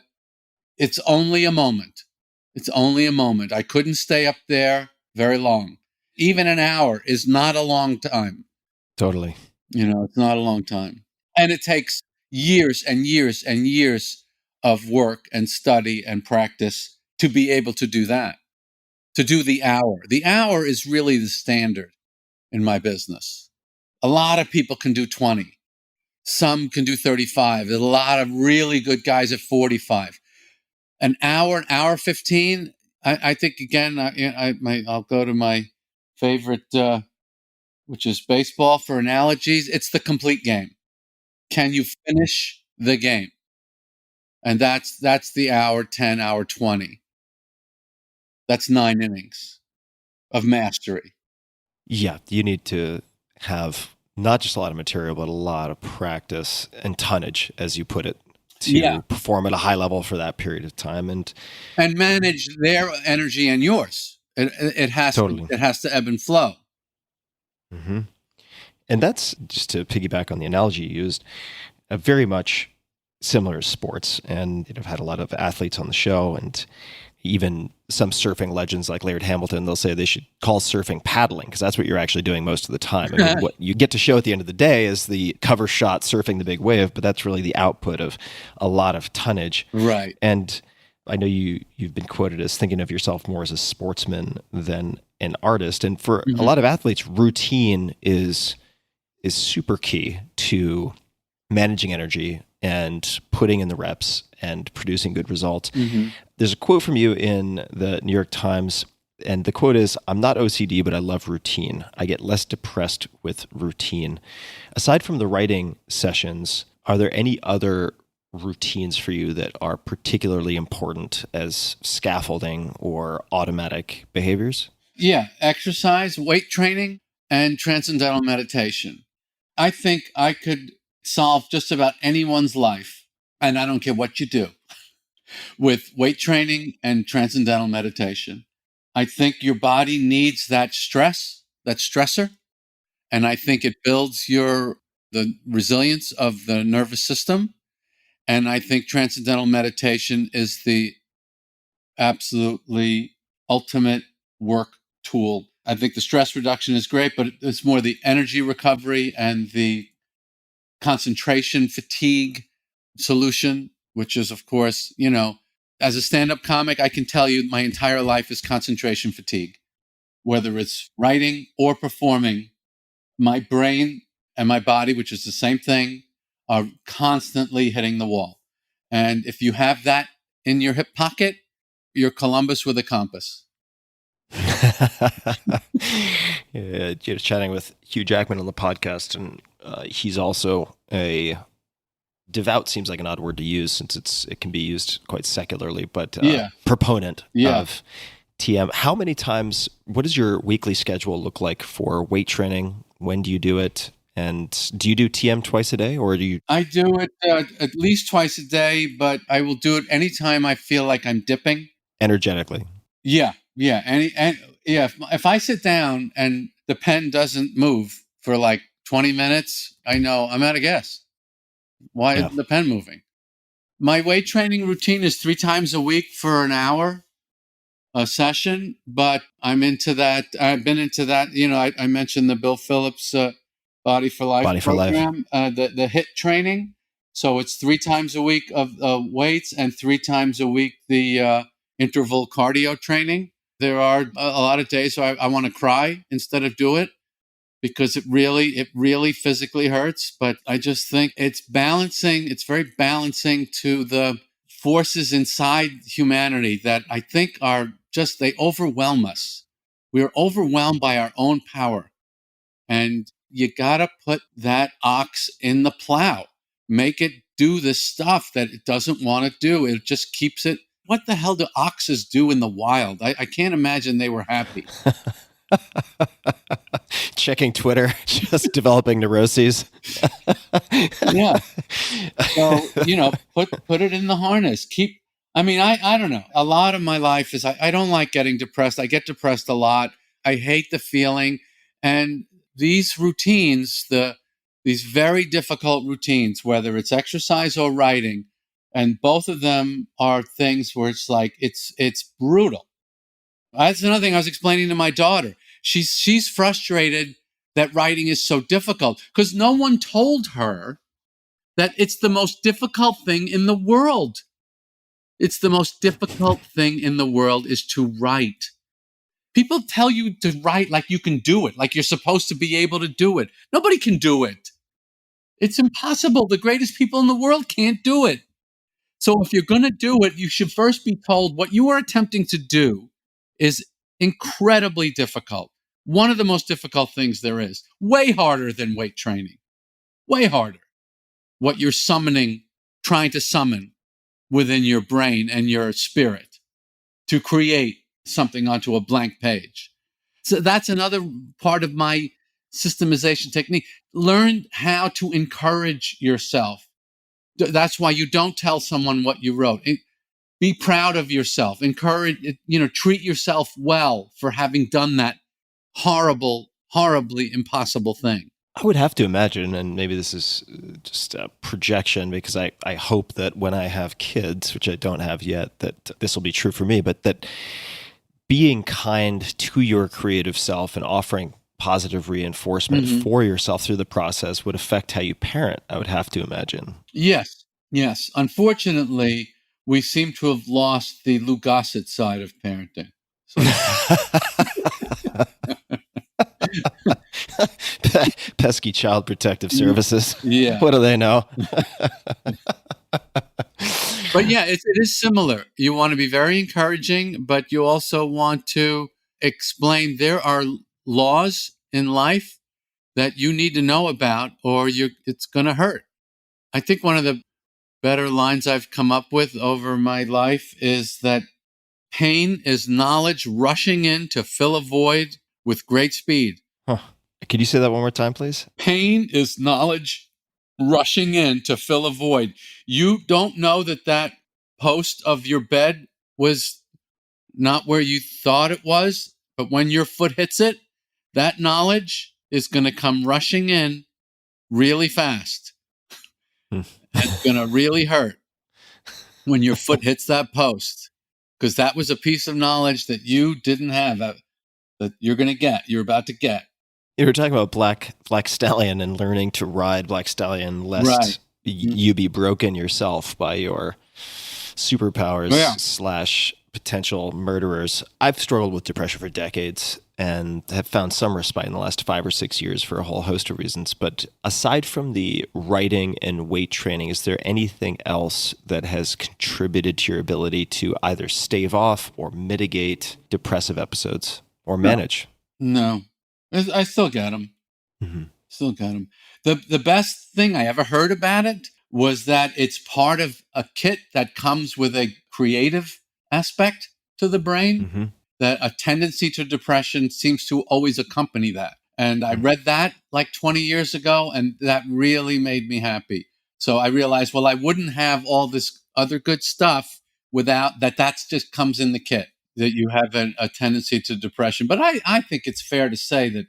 it's only a moment. It's only a moment. I couldn't stay up there very long. Even an hour is not a long time. Totally. It's not a long time. And it takes years and years and years of work and study and practice to be able to do that, to do the hour. The hour is really the standard in my business. A lot of people can do 20. Some can do 35. There's a lot of really good guys at 45. An hour 15. I think, again, I'll go to my favorite, which is baseball for analogies. It's the complete game. Can you finish the game? And that's the hour 10, hour 20. That's 9 innings of mastery. Yeah, you need to have not just a lot of material, but a lot of practice and tonnage, as you put it, to perform at a high level for that period of time. And manage their energy and yours. It has Totally. it has to ebb and flow. hmm And that's, just to piggyback on the analogy you used, very much similar to sports. And I've had a lot of athletes on the show, and even some surfing legends like Laird Hamilton. They'll say they should call surfing paddling, because that's what you're actually doing most of the time. I mean, what you get to show at the end of the day is the cover shot surfing the big wave, but that's really the output of a lot of tonnage. Right. And I know you've been quoted as thinking of yourself more as a sportsman than an artist. And for a lot of athletes, routine is super key to managing energy and putting in the reps and producing good results. There's a quote from you in the New York Times, and the quote is, "I'm not OCD, but I love routine. I get less depressed with routine." Aside from the writing sessions, are there any other routines for you that are particularly important as scaffolding or automatic behaviors? Yeah, exercise, weight training, and transcendental meditation. I think I could solve just about anyone's life, and I don't care what you do, with weight training and transcendental meditation. I think your body needs that stressor. And I think it builds the resilience of the nervous system. And I think transcendental meditation is the absolutely ultimate work tool. I think the stress reduction is great, but it's more the energy recovery and the concentration fatigue solution, which is, of course, as a stand-up comic, I can tell you my entire life is concentration fatigue. Whether it's writing or performing, my brain and my body, which is the same thing, are constantly hitting the wall. And if you have that in your hip pocket, you're Columbus with a compass. Yeah, chatting with Hugh Jackman on the podcast, and he's also a devout, seems like an odd word to use since it can be used quite secularly, but proponent of TM. How many times, what does your weekly schedule look like for weight training? When do you do it? And do you do TM twice a day, or do you? I do it at least twice a day, but I will do it anytime I feel like I'm dipping. Energetically. Yeah. If I sit down and the pen doesn't move for like 20 minutes, I know I'm out of gas. Why isn't the pen moving? My weight training routine is 3 times a week for an hour a session, but I'm into that. I've been into that. I mentioned the Bill Phillips Body for Life program, the HIIT training. So it's 3 times a week of weights and 3 times a week the interval cardio training. There are a lot of days I want to cry instead of do it because it really physically hurts. But I just think it's balancing. It's very balancing to the forces inside humanity that I think are just, they overwhelm us. We are overwhelmed by our own power. And you got to put that ox in the plow. Make it do the stuff that it doesn't want to do. It just keeps it. What the hell do oxes do in the wild? I can't imagine they were happy. Checking Twitter, just developing neuroses. Yeah. So, put it in the harness. I don't know. A lot of my life is I don't like getting depressed. I get depressed a lot. I hate the feeling. And these routines, these very difficult routines, whether it's exercise or writing, and both of them are things where it's like, it's brutal. That's another thing I was explaining to my daughter. She's frustrated that writing is so difficult because no one told her that it's the most difficult thing in the world. It's the most difficult thing in the world is to write. People tell you to write like you can do it, like you're supposed to be able to do it. Nobody can do it. It's impossible. The greatest people in the world can't do it. So if you're going to do it, you should first be told what you are attempting to do is incredibly difficult. One of the most difficult things there is. Way harder than weight training. Way harder. What you're trying to summon within your brain and your spirit to create something onto a blank page. So that's another part of my systemization technique. Learn how to encourage yourself. That's why you don't tell someone what you wrote. Be proud of yourself. Encourage, treat yourself well for having done that horribly impossible thing. I would have to imagine, and maybe this is just a projection because I hope that when I have kids, which I don't have yet, that this will be true for me, but that being kind to your creative self and offering positive reinforcement for yourself through the process would affect how you parent, I would have to imagine. Yes. Unfortunately, we seem to have lost the Lou Gossett side of parenting. So. Pesky Child Protective Services. Yeah. What do they know? But yeah, it is similar. You want to be very encouraging, but you also want to explain there are laws in life that you need to know about or it's going to hurt. I think one of the better lines I've come up with over my life is that pain is knowledge rushing in to fill a void with great speed. Huh. Could you say that one more time, please? Pain is knowledge rushing in to fill a void. You don't know that post of your bed was not where you thought it was, but when your foot hits it, that knowledge is going to come rushing in really fast. Hmm. It's going to really hurt when your foot hits that post, because that was a piece of knowledge that you didn't have, that you're about to get. You were talking about Black Stallion and learning to ride Black Stallion lest Right. you be broken yourself by your superpowers / potential murderers. I've struggled with depression for decades and have found some respite in the last 5 or 6 years for a whole host of reasons. But aside from the writing and weight training, is there anything else that has contributed to your ability to either stave off or mitigate depressive episodes or manage? No. I still get them. Mm-hmm. Still got them. The best thing I ever heard about it was that it's part of a kit that comes with a creative aspect to the brain, Mm-hmm. that a tendency to depression seems to always accompany that. And I read that like 20 years ago, and that really made me happy. So I realized, well, I wouldn't have all this other good stuff without that. That's just comes in the kit, that you have a tendency to depression. But I think it's fair to say that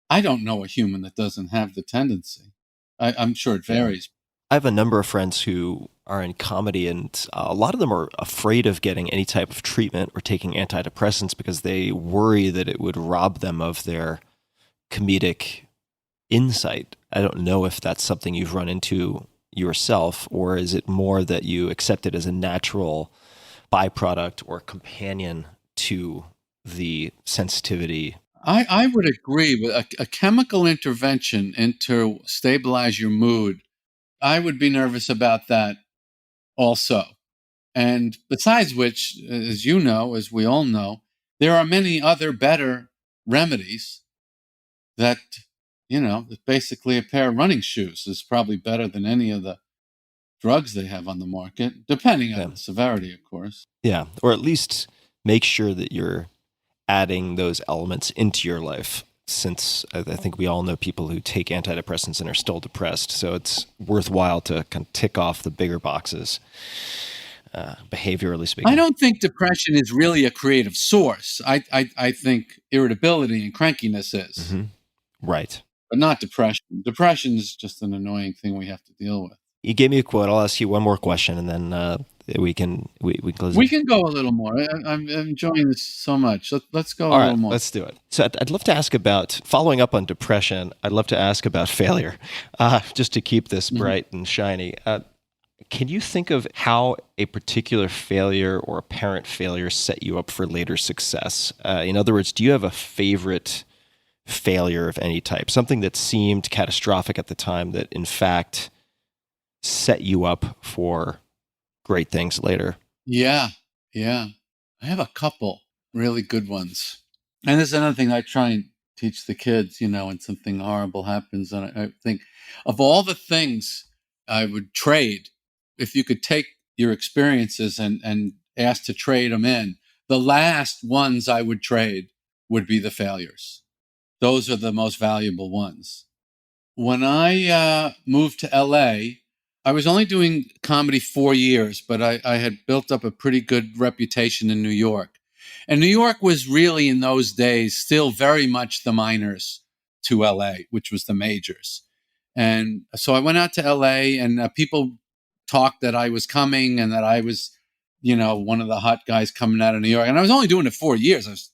I don't know a human that doesn't have the tendency. I'm sure it varies. I have a number of friends who are in comedy, and a lot of them are afraid of getting any type of treatment or taking antidepressants because they worry that it would rob them of their comedic insight. I don't know if that's something you've run into yourself, or is it more that you accept it as a natural byproduct or companion to the sensitivity? I would agree with a chemical intervention to stabilize your mood. I would be nervous about that also. And besides which, as you know, as we all know, there are many other better remedies that, basically a pair of running shoes is probably better than any of the drugs they have on the market, depending on the severity, of course. Yeah, or at least make sure that you're adding those elements into your life, since I think we all know people who take antidepressants and are still depressed. So it's worthwhile to kind of tick off the bigger boxes, behaviorally speaking. I don't think depression is really a creative source. I think irritability and crankiness is, Mm-hmm. Right. but not depression. Depression is just an annoying thing we have to deal with. You gave me a quote. I'll ask you one more question, and then we can close. We can go a little more. I'm enjoying this so much. Let's go All a right, little more. let's do it. So I'd love to ask about, following up on depression, I'd love to ask about failure, just to keep this bright and shiny. Can you think of how a particular failure or apparent failure set you up for later success? In other words, do you have a favorite failure of any type, something that seemed catastrophic at the time that in fact set you up for great things later? Yeah. I have a couple really good ones. And this is another thing I try and teach the kids, when something horrible happens. And I think of all the things I would trade, if you could take your experiences and ask to trade them in, the last ones I would trade would be the failures. Those are the most valuable ones. When I moved to LA, I was only doing comedy 4 years, but I had built up a pretty good reputation in New York. And New York was really, in those days, still very much the minors to LA, which was the majors. And so I went out to LA, and people talked that I was coming and that I was, one of the hot guys coming out of New York. And I was only doing it 4 years. I was,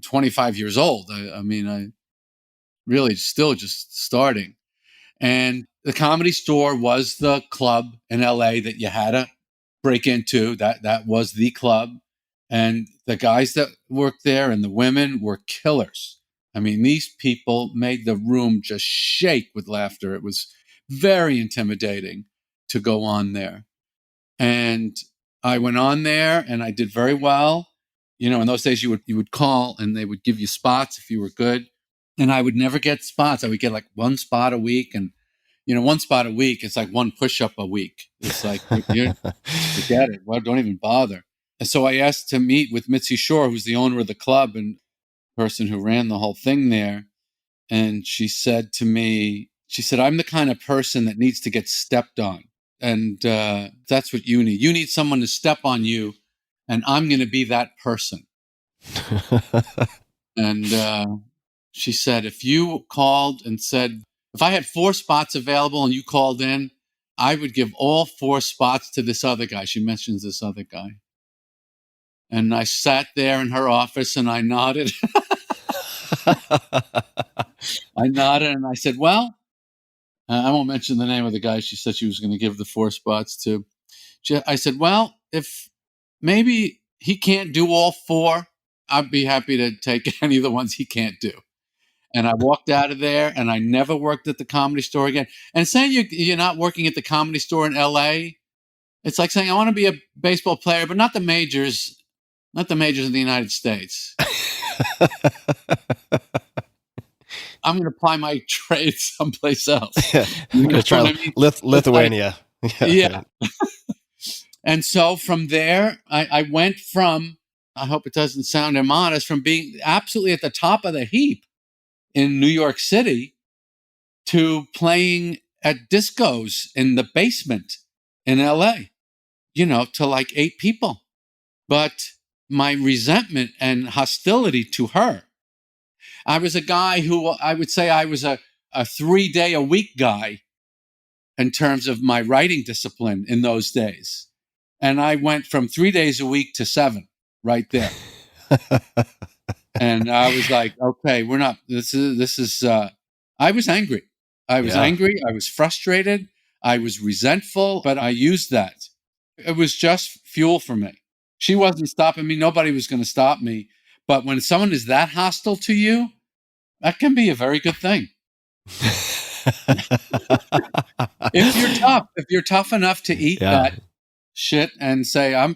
25 years old. I really still just starting. And the Comedy Store was the club in LA that you had to break into. That was the club. And the guys that worked there and the women were killers. These people made the room just shake with laughter. It was very intimidating to go on there. And I went on there and I did very well. In those days you would call and they would give you spots if you were good. And I would never get spots. I would get like one spot a week, and one spot a week, it's like one push-up a week. It's like, forget it. Well, don't even bother. And so I asked to meet with Mitzi Shore, who's the owner of the club and person who ran the whole thing there. And she said to me, I'm the kind of person that needs to get stepped on. And that's what you need. You need someone to step on you and I'm going to be that person. And she said, if you called and said, if I had 4 spots available and you called in, I would give all 4 spots to this other guy. She mentions this other guy. And I sat there in her office and I nodded. I nodded and I said, well, I won't mention the name of the guy she said she was going to give the 4 spots to. I said, well, if maybe he can't do all 4, I'd be happy to take any of the ones he can't do. And I walked out of there and I never worked at the Comedy Store again. And saying you're not working at the Comedy Store in LA, it's like saying, I want to be a baseball player, but not the majors of the United States. I'm going to apply my trade someplace else. Yeah. I'm going to try Lithuania. Yeah. And so from there, I went from, I hope it doesn't sound immodest, from being absolutely at the top of the heap in New York City to playing at discos in the basement in LA, to like 8 people. But my resentment and hostility to her, I was a guy who I would say I was a 3-day-a-week guy in terms of my writing discipline in those days. And I went from 3 days a week to 7 right there. And I was like, okay, we're not, this is, I was angry. I was angry. I was frustrated. I was resentful, but I used that. It was just fuel for me. She wasn't stopping me. Nobody was going to stop me. But when someone is that hostile to you, that can be a very good thing. If you're tough enough to eat that shit and say,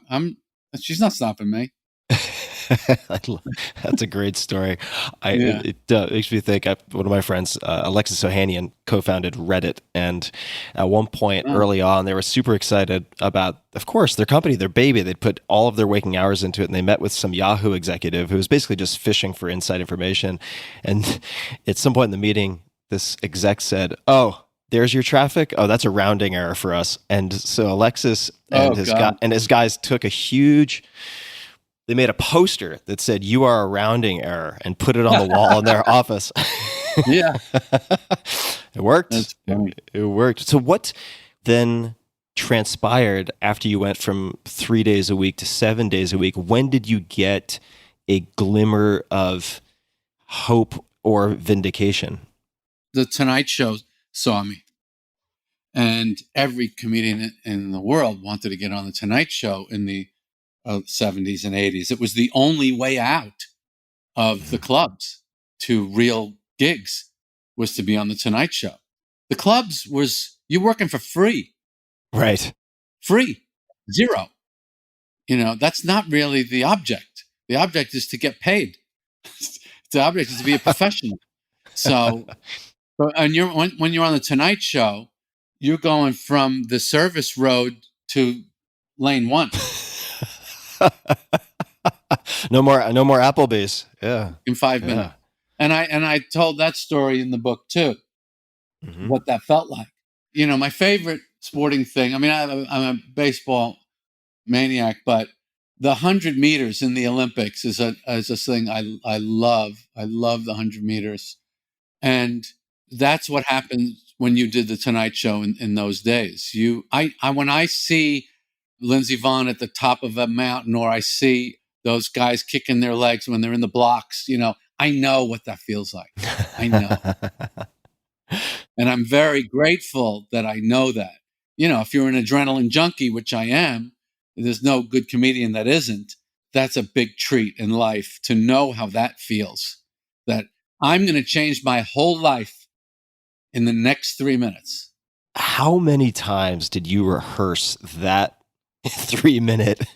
she's not stopping me. That's a great story. It makes me think. One of my friends, Alexis Ohanian, co-founded Reddit, and at one point early on, they were super excited about, of course, their company, their baby. They'd put all of their waking hours into it, and they met with some Yahoo executive who was basically just fishing for inside information. And at some point in the meeting, this exec said, "Oh, there's your traffic. Oh, that's a rounding error for us." And so Alexis and his guys took a huge. They made a poster that said, "You are a rounding error," and put it on the wall in their office. Yeah. It worked. That's funny. It worked. So what then transpired after you went from 3 days a week to 7 days a week? When did you get a glimmer of hope or vindication? The Tonight Show saw me. And every comedian in the world wanted to get on the Tonight Show in the 70s and 80s. It was the only way out of the clubs to real gigs was to be on the Tonight Show. The clubs was you working for free. Right. Free. Zero. That's not really the object. The object is to get paid. The object is to be a professional. So, and when you're on the Tonight Show, you're going from the service road to lane 1. No more Applebee's. Yeah. In 5 minutes. And I told that story in the book too. Mm-hmm. What that felt like. My favorite sporting thing. I mean, I'm a baseball maniac, but the 100 meters in the Olympics is a thing I love. I love the 100 meters, and that's what happens when you did the Tonight Show in those days. When I see Lindsey Vonn at the top of a mountain, or I see those guys kicking their legs when they're in the blocks, I know what that feels like. I know. And I'm very grateful that I know that. If you're an adrenaline junkie, which I am, there's no good comedian that isn't. That's a big treat in life to know how that feels. That I'm going to change my whole life in the next 3 minutes. How many times did you rehearse that 3-minute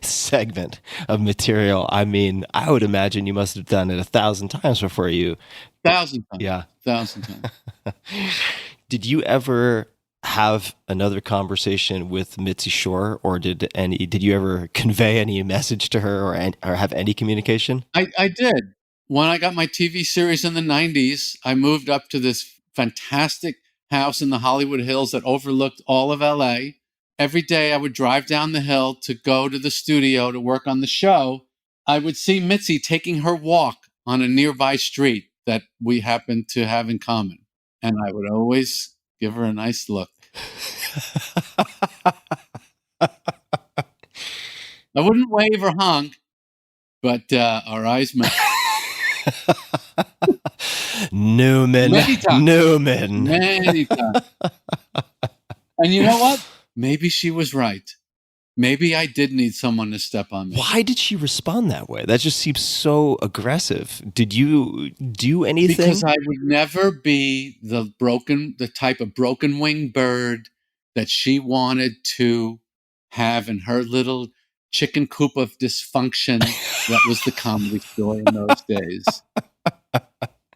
segment of material? I mean, I would imagine you must have done it 1,000 times before you. 1,000 times. Yeah. 1,000 times. Did you ever have another conversation with Mitzi Shore, or did you ever convey any message to her or have any communication? I did. When I got my TV series in the 90s, I moved up to this fantastic house in the Hollywood Hills that overlooked all of LA. every day I would drive down the hill to go to the studio to work on the show. I would see Mitzi taking her walk on a nearby street that we happened to have in common. And I would always give her a nice look. I wouldn't wave or honk, but our eyes met. Newman. Many times. Newman. Many times. And you know what? Maybe she was right. Maybe I did need someone to step on me. Why did she respond that way? That just seems so aggressive. Did you do anything? Because I would never be the type of broken wing bird that she wanted to have in her little chicken coop of dysfunction that was the Comedy Store in those days.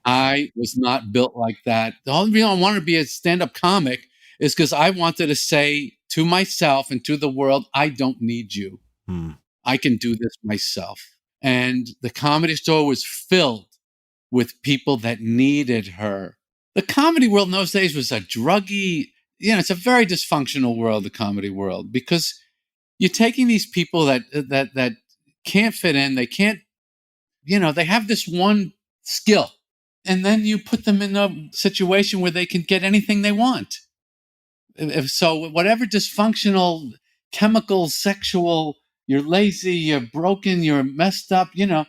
I was not built like that. The only reason I wanted to be a stand-up comic is because I wanted to say to myself and to the world, I don't need you. I can do this myself. And the Comedy Store was filled with people that needed her. The comedy world in those days was a druggy, it's a very dysfunctional world, the comedy world, because you're taking these people that can't fit in, they can't, they have this one skill, and then you put them in a situation where they can get anything they want. So whatever dysfunctional, chemical, sexual, you're lazy, you're broken, you're messed up, now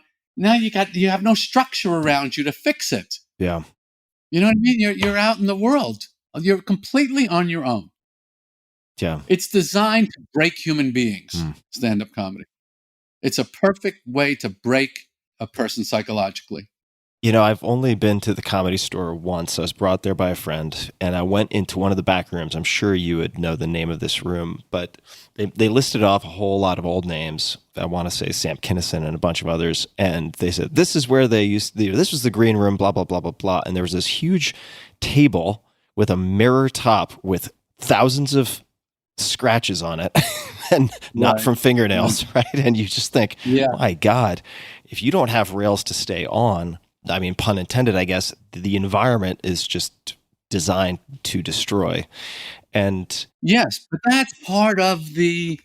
you have no structure around you to fix it. Yeah. You know what I mean? You're out in the world. You're completely on your own. Yeah. It's designed to break human beings, stand-up comedy. It's a perfect way to break a person psychologically. I've only been to the Comedy Store once. I was brought there by a friend, and I went into one of the back rooms. I'm sure you would know the name of this room, but they listed off a whole lot of old names. I want to say Sam Kinison and a bunch of others. And they said, this is where they used to, this was the green room, blah, blah, blah, blah, blah. And there was this huge table with a mirror top with thousands of scratches on it and not from fingernails, right? And you just think, my God, if you don't have rails to stay on, I mean, pun intended, I guess, the environment is just designed to destroy. And yes, but that's part of the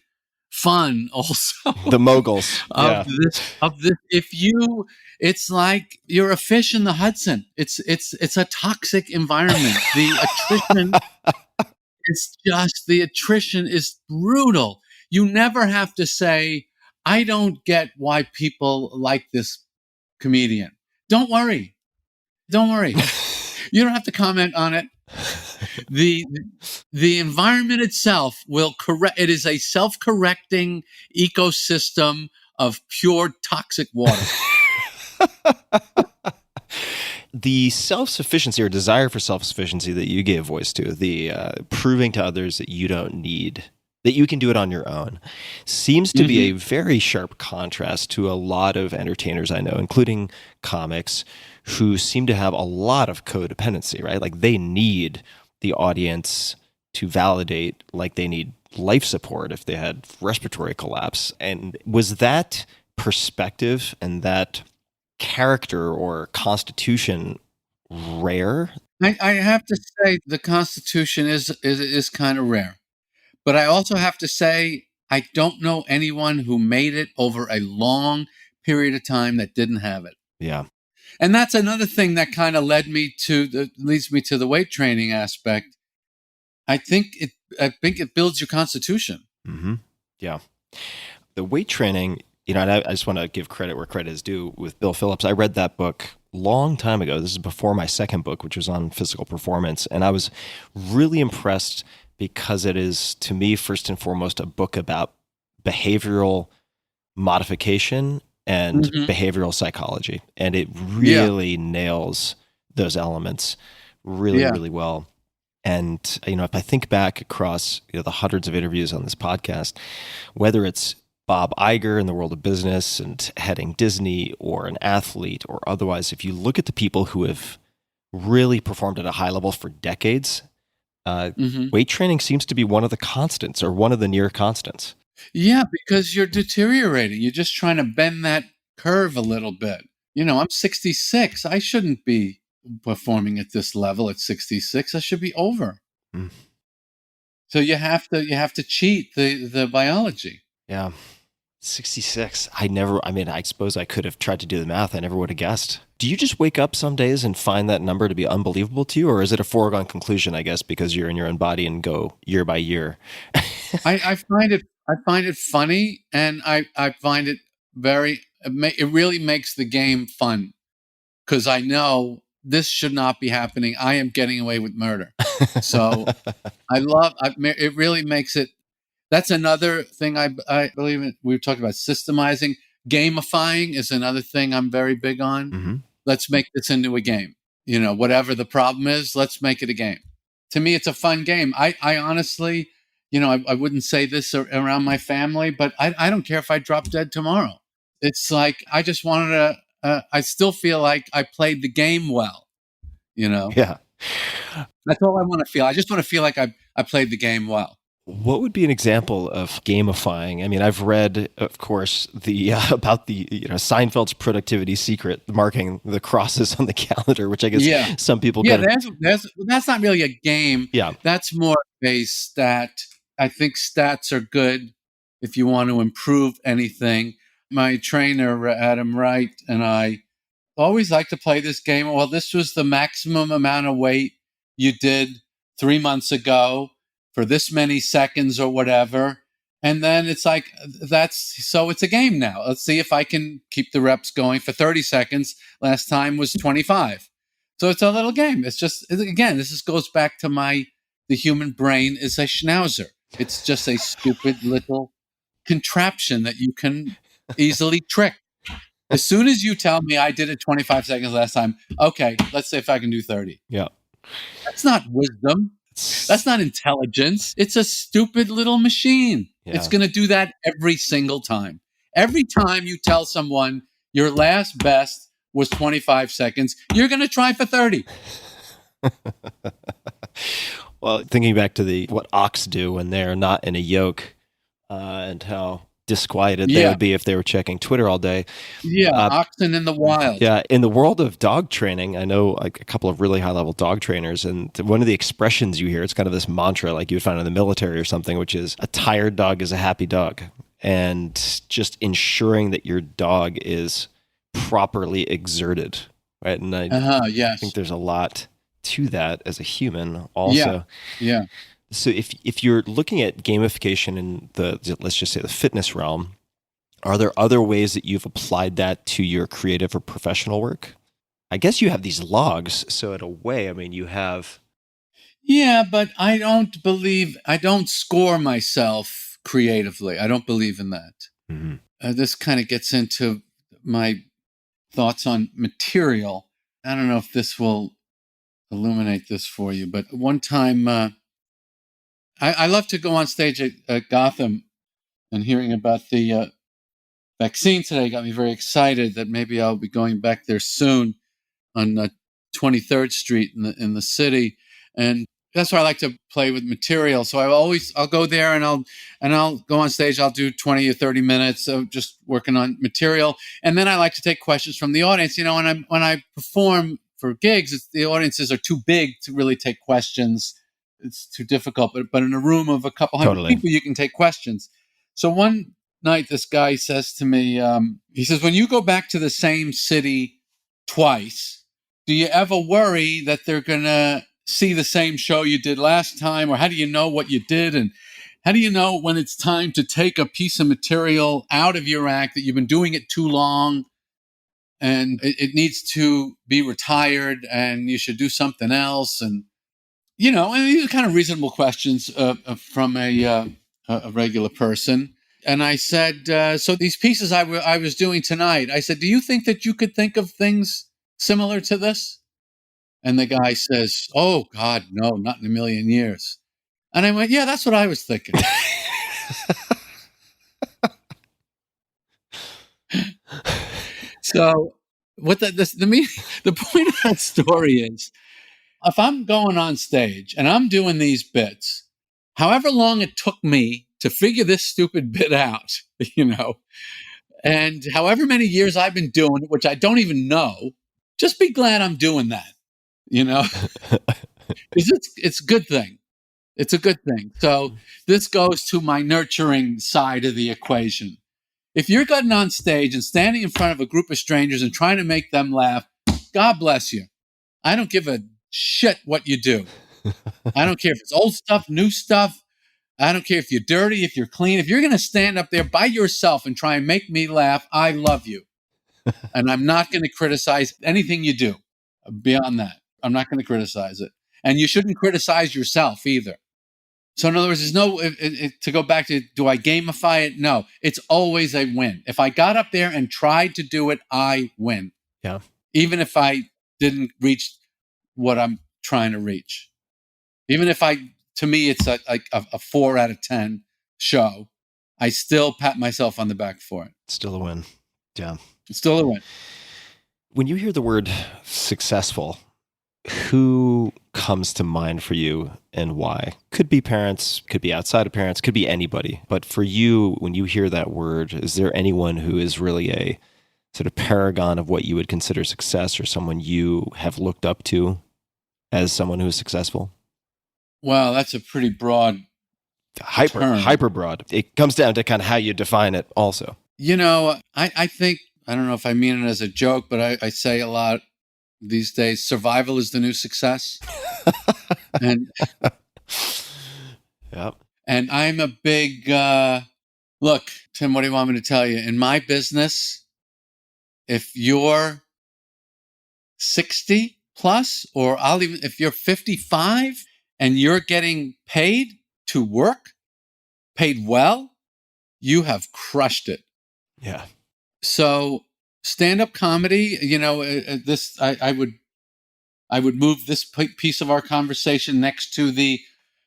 fun also. The moguls of this. It's like you're a fish in the Hudson. It's a toxic environment. The attrition is brutal. You never have to say, I don't get why people like this comedian. Don't worry. You don't have to comment on it. The environment itself will correct. It is a self-correcting ecosystem of pure toxic water. The self-sufficiency or desire for self-sufficiency that you gave voice to, the proving to others that you don't need, that you can do it on your own, seems to be a very sharp contrast to a lot of entertainers I know, including comics, who seem to have a lot of codependency, right? Like they need the audience to validate, like they need life support if they had respiratory collapse. And was that perspective and that character or constitution rare? I have to say the Constitution is kind of rare. But I also have to say, I don't know anyone who made it over a long period of time that didn't have it. Yeah. And that's another thing that kind of leads me to the weight training aspect. I think it builds your constitution. Mm-hmm. Yeah. The weight training, and I just want to give credit where credit is due with Bill Phillips. I read that book long time ago. This is before my second book, which was on physical performance. And I was really impressed because it is, to me, first and foremost, a book about behavioral modification and behavioral psychology. And it really nails those elements really well. And, if I think back across the hundreds of interviews on this podcast, whether it's Bob Iger in the world of business and heading Disney, or an athlete or otherwise, if you look at the people who have really performed at a high level for decades, weight training seems to be one of the constants or one of the near constants. Yeah, because you're deteriorating. You're just trying to bend that curve a little bit. I'm 66. I shouldn't be performing at this level at 66. I should be over. So you have to cheat the biology. Yeah. 66. I suppose I could have tried to do the math. I never would have guessed. Do you just wake up some days and find that number to be unbelievable to you? Or is it a foregone conclusion, I guess, because you're in your own body and go year by year? I find it funny, and I find it it really makes the game fun, because I know this should not be happening. I am getting away with murder. So it really makes it. That's another thing I believe in. We talked about systemizing. Gamifying is another thing I'm very big on. Mm-hmm. Let's make this into a game. Whatever the problem is, let's make it a game. To me, it's a fun game. I honestly, I wouldn't say this around my family, but I don't care if I drop dead tomorrow. It's like, I just wanted I still feel like I played the game well. Yeah. That's all I want to feel. I just want to feel like I played the game well. What would be an example of gamifying? I mean, I've read, of course, the about the Seinfeld's productivity secret, marking the crosses on the calendar, which I guess some people Yeah, get. that's not really a game. Yeah, That's more a stat. I think stats are good if you want to improve anything. My trainer, Adam Wright, and I always like to play this game. Well, this was the maximum amount of weight you did 3 months ago for this many seconds or whatever. And then it's like, it's a game now. Let's see if I can keep the reps going for 30 seconds. Last time was 25. So it's a little game. It's just, again, goes back to the human brain is a schnauzer. It's just a stupid little contraption that you can easily trick. As soon as you tell me I did it 25 seconds last time, okay, let's see if I can do 30. yeah. That's not wisdom. That's not intelligence. It's a stupid little machine. Yeah. It's going to do that every single time. Every time you tell someone your last best was 25 seconds, you're going to try for 30. Well, thinking back to what ox do when they're not in a yoke, and how disquieted they would be if they were checking Twitter all day. Yeah, oxen in the wild. Yeah, in the world of dog training, I know like a couple of really high-level dog trainers, and one of the expressions you hear, it's kind of this mantra like you would find in the military or something, which is a tired dog is a happy dog. And just ensuring that your dog is properly exerted, right? And I yes. think there's a lot to that as a human also. Yeah. So if you're looking at gamification in let's just say the fitness realm, are there other ways that you've applied that to your creative or professional work? I guess you have these logs, so in a way, I mean, you have. Yeah, but I don't score myself creatively. I don't believe in that. Mm-hmm. This kind of gets into my thoughts on material. I don't know if this will illuminate this for you, but one time I love to go on stage at Gotham, and hearing about the vaccine today got me very excited that maybe I'll be going back there soon on 23rd Street in the city, and that's where I like to play with material. So I'll go there and I'll go on stage. I'll do 20 or 30 minutes of just working on material, and then I like to take questions from the audience. When I perform for gigs, the audiences are too big to really take questions. It's too difficult, but in a room of a couple hundred people, you can take questions. So one night, this guy says to me, he says, when you go back to the same city twice, do you ever worry that they're going to see the same show you did last time? Or how do you know what you did? And how do you know when it's time to take a piece of material out of your act that you've been doing it too long and it needs to be retired and you should do something else? And these are kind of reasonable questions from a regular person. And I said, so these pieces I was doing tonight, I said, do you think that you could think of things similar to this? And the guy says, oh, God, no, not in a million years. And I went, yeah, that's what I was thinking. So what the point of that story is, if I'm going on stage and I'm doing these bits, however long it took me to figure this stupid bit out, and however many years I've been doing it, which I don't even know, just be glad I'm doing that, because it's a good thing. It's a good thing. So this goes to my nurturing side of the equation. If you're getting on stage and standing in front of a group of strangers and trying to make them laugh, God bless you. I don't give a shit what you do. I don't care if it's old stuff, new stuff. I don't care if you're dirty, if you're clean. If you're going to stand up there by yourself and try and make me laugh, I love you. And I'm not going to criticize anything you do beyond that. I'm not going to criticize it. And you shouldn't criticize yourself either. So in other words, there's no, to go back to, do I gamify it? No, it's always a win. If I got up there and tried to do it, I win. Yeah. Even if I didn't reach what I'm trying to reach. Even if to me, it's a 4 out of 10 show, I still pat myself on the back for it. Still a win. Yeah. It's still a win. When you hear the word successful, who comes to mind for you and why? Could be parents, could be outside of parents, could be anybody. But for you, when you hear that word, is there anyone who is really a sort of paragon of what you would consider success, or someone you have looked up to as someone who is successful? Well, that's a pretty broad term. Hyper broad. It comes down to kind of how you define it also. You know, I think, I don't know if I mean it as a joke, but I say a lot these days, survival is the new success. and Yep. And I'm a big, look, Tim, what do you want me to tell you? In my business, if you're 60 plus, or if you're 55 and you're getting paid to work, paid well, you have crushed it. Yeah. So stand-up comedy, you know, I would move this piece of our conversation next to the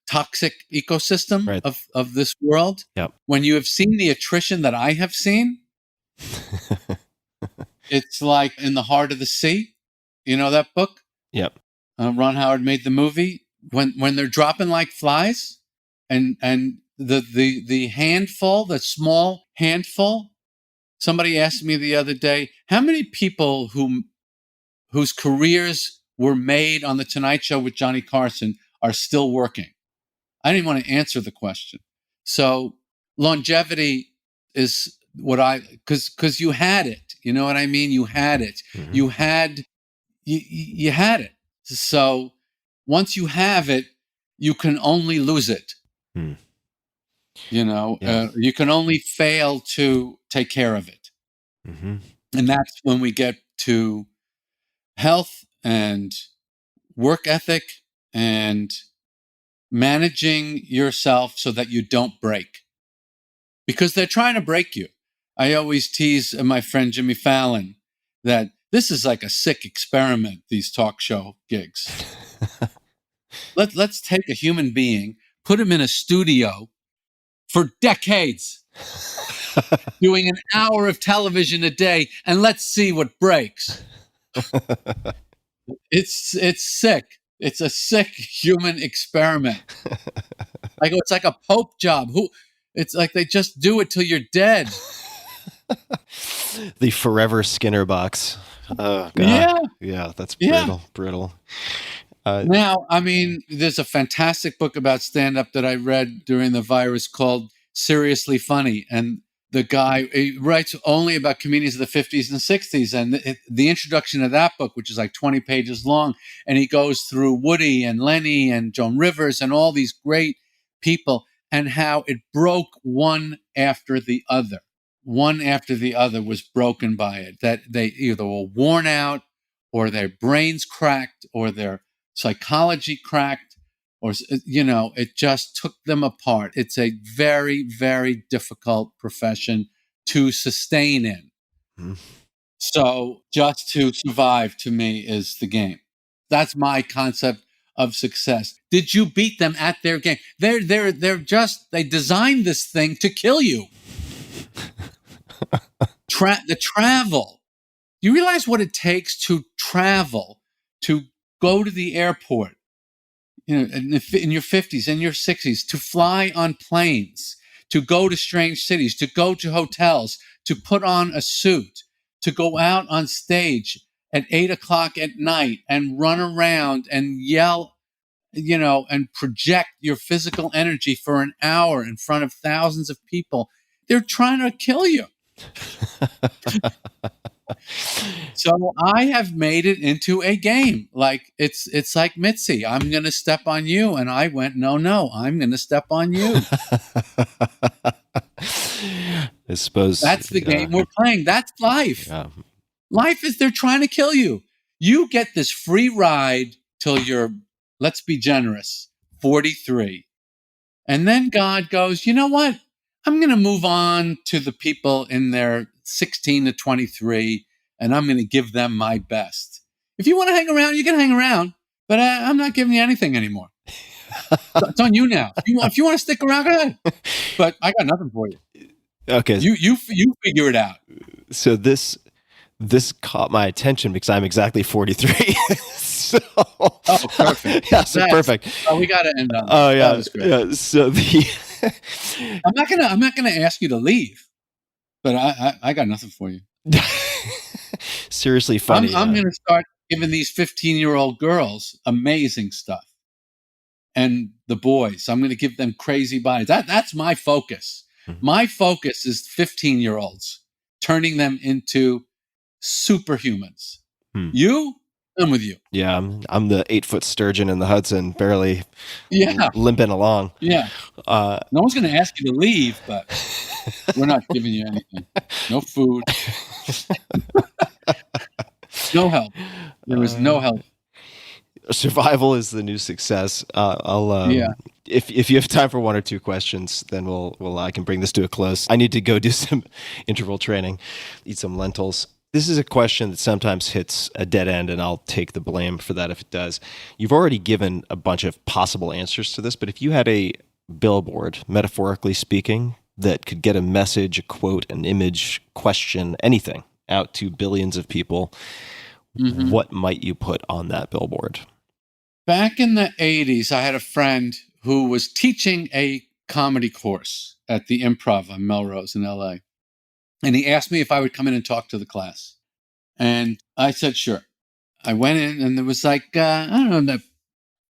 toxic ecosystem of this world. Yep. When you have seen the attrition that I have seen, it's like In the Heart of the Sea. You know that book? Yep. Ron Howard made the movie. When they're dropping like flies, and the handful, the small handful. Somebody asked me the other day, how many people whose careers were made on the Tonight Show with Johnny Carson are still working? I didn't want to answer the question. So longevity is what because you had it. You know what I mean? You had it. Mm-hmm. You had it. So once you have it, you can only lose it. You know, you can only fail to take care of it. Mm-hmm. And that's when we get to health and work ethic and managing yourself so that you don't break. Because they're trying to break you. I always tease my friend Jimmy Fallon that this is like a sick experiment, these talk show gigs. Let's take a human being, put him in a studio for decades, doing an hour of television a day, and let's see what breaks. It's sick. It's a sick human experiment. It's like a Pope job. It's like they just do it till you're dead. The forever Skinner box. Oh, God. Yeah, that's brittle. Now, I mean, there's a fantastic book about stand-up that I read during the virus called Seriously Funny. And the guy writes only about comedians of the 50s and 60s. And the introduction of that book, which is like 20 pages long, and he goes through Woody and Lenny and Joan Rivers and all these great people and how it broke one after the other. One after the other was broken by it, that they either were worn out or their brains cracked or their psychology cracked, or, you know, it just took them apart. It's a very, very difficult profession to sustain in. Mm-hmm. So just to survive, to me, is the game. That's my concept of success. Did you beat them at their game? They designed this thing to kill you. The travel. You realize what it takes to travel, to go to the airport, you know, in your 50s and your 60s, to fly on planes, to go to strange cities, to go to hotels, to put on a suit, to go out on stage at 8 o'clock at night and run around and yell and project your physical energy for an hour in front of thousands of people, they're trying to kill you. So I have made it into a game. Like it's like Mitzi. I'm going to step on you, and I went, no, I'm going to step on you. I suppose That's the game we're playing. That's life. Yeah. Life is they're trying to kill you. You get this free ride till you're, let's be generous, 43. And then God goes, you know what? I'm going to move on to the people in their 16 to 23, and I'm going to give them my best. If you want to hang around, you can hang around, but I'm not giving you anything anymore. It's on you now. If you want to stick around, go ahead. But I got nothing for you. Okay. You figure it out. So this caught my attention because I'm exactly 43. So, perfect. Yeah, so perfect. Oh, we got to end on that. Oh yeah. That was great. Yeah. So I'm not gonna ask you to leave, but I got nothing for you. Seriously funny. I'm gonna start giving these 15-year-old girls amazing stuff, and the boys. I'm gonna give them crazy bodies. That's my focus. Mm-hmm. My focus is 15-year-olds, turning them into superhumans. You, I'm with you. Yeah, I'm the 8-foot sturgeon in the Hudson, barely limping along. Yeah. No one's going to ask you to leave, but we're not giving you anything. No food. No help. There is no help. Survival is the new success. If you have time for one or two questions, then I can bring this to a close. I need to go do some interval training, eat some lentils. This is a question that sometimes hits a dead end, and I'll take the blame for that if it does. You've already given a bunch of possible answers to this, but if you had a billboard, metaphorically speaking, that could get a message, a quote, an image, question, anything out to billions of people, what might you put on that billboard? Back in the 80s, I had a friend who was teaching a comedy course at the Improv on Melrose in LA. And he asked me if I would come in and talk to the class. And I said, sure. I went in, and there was like, I don't know,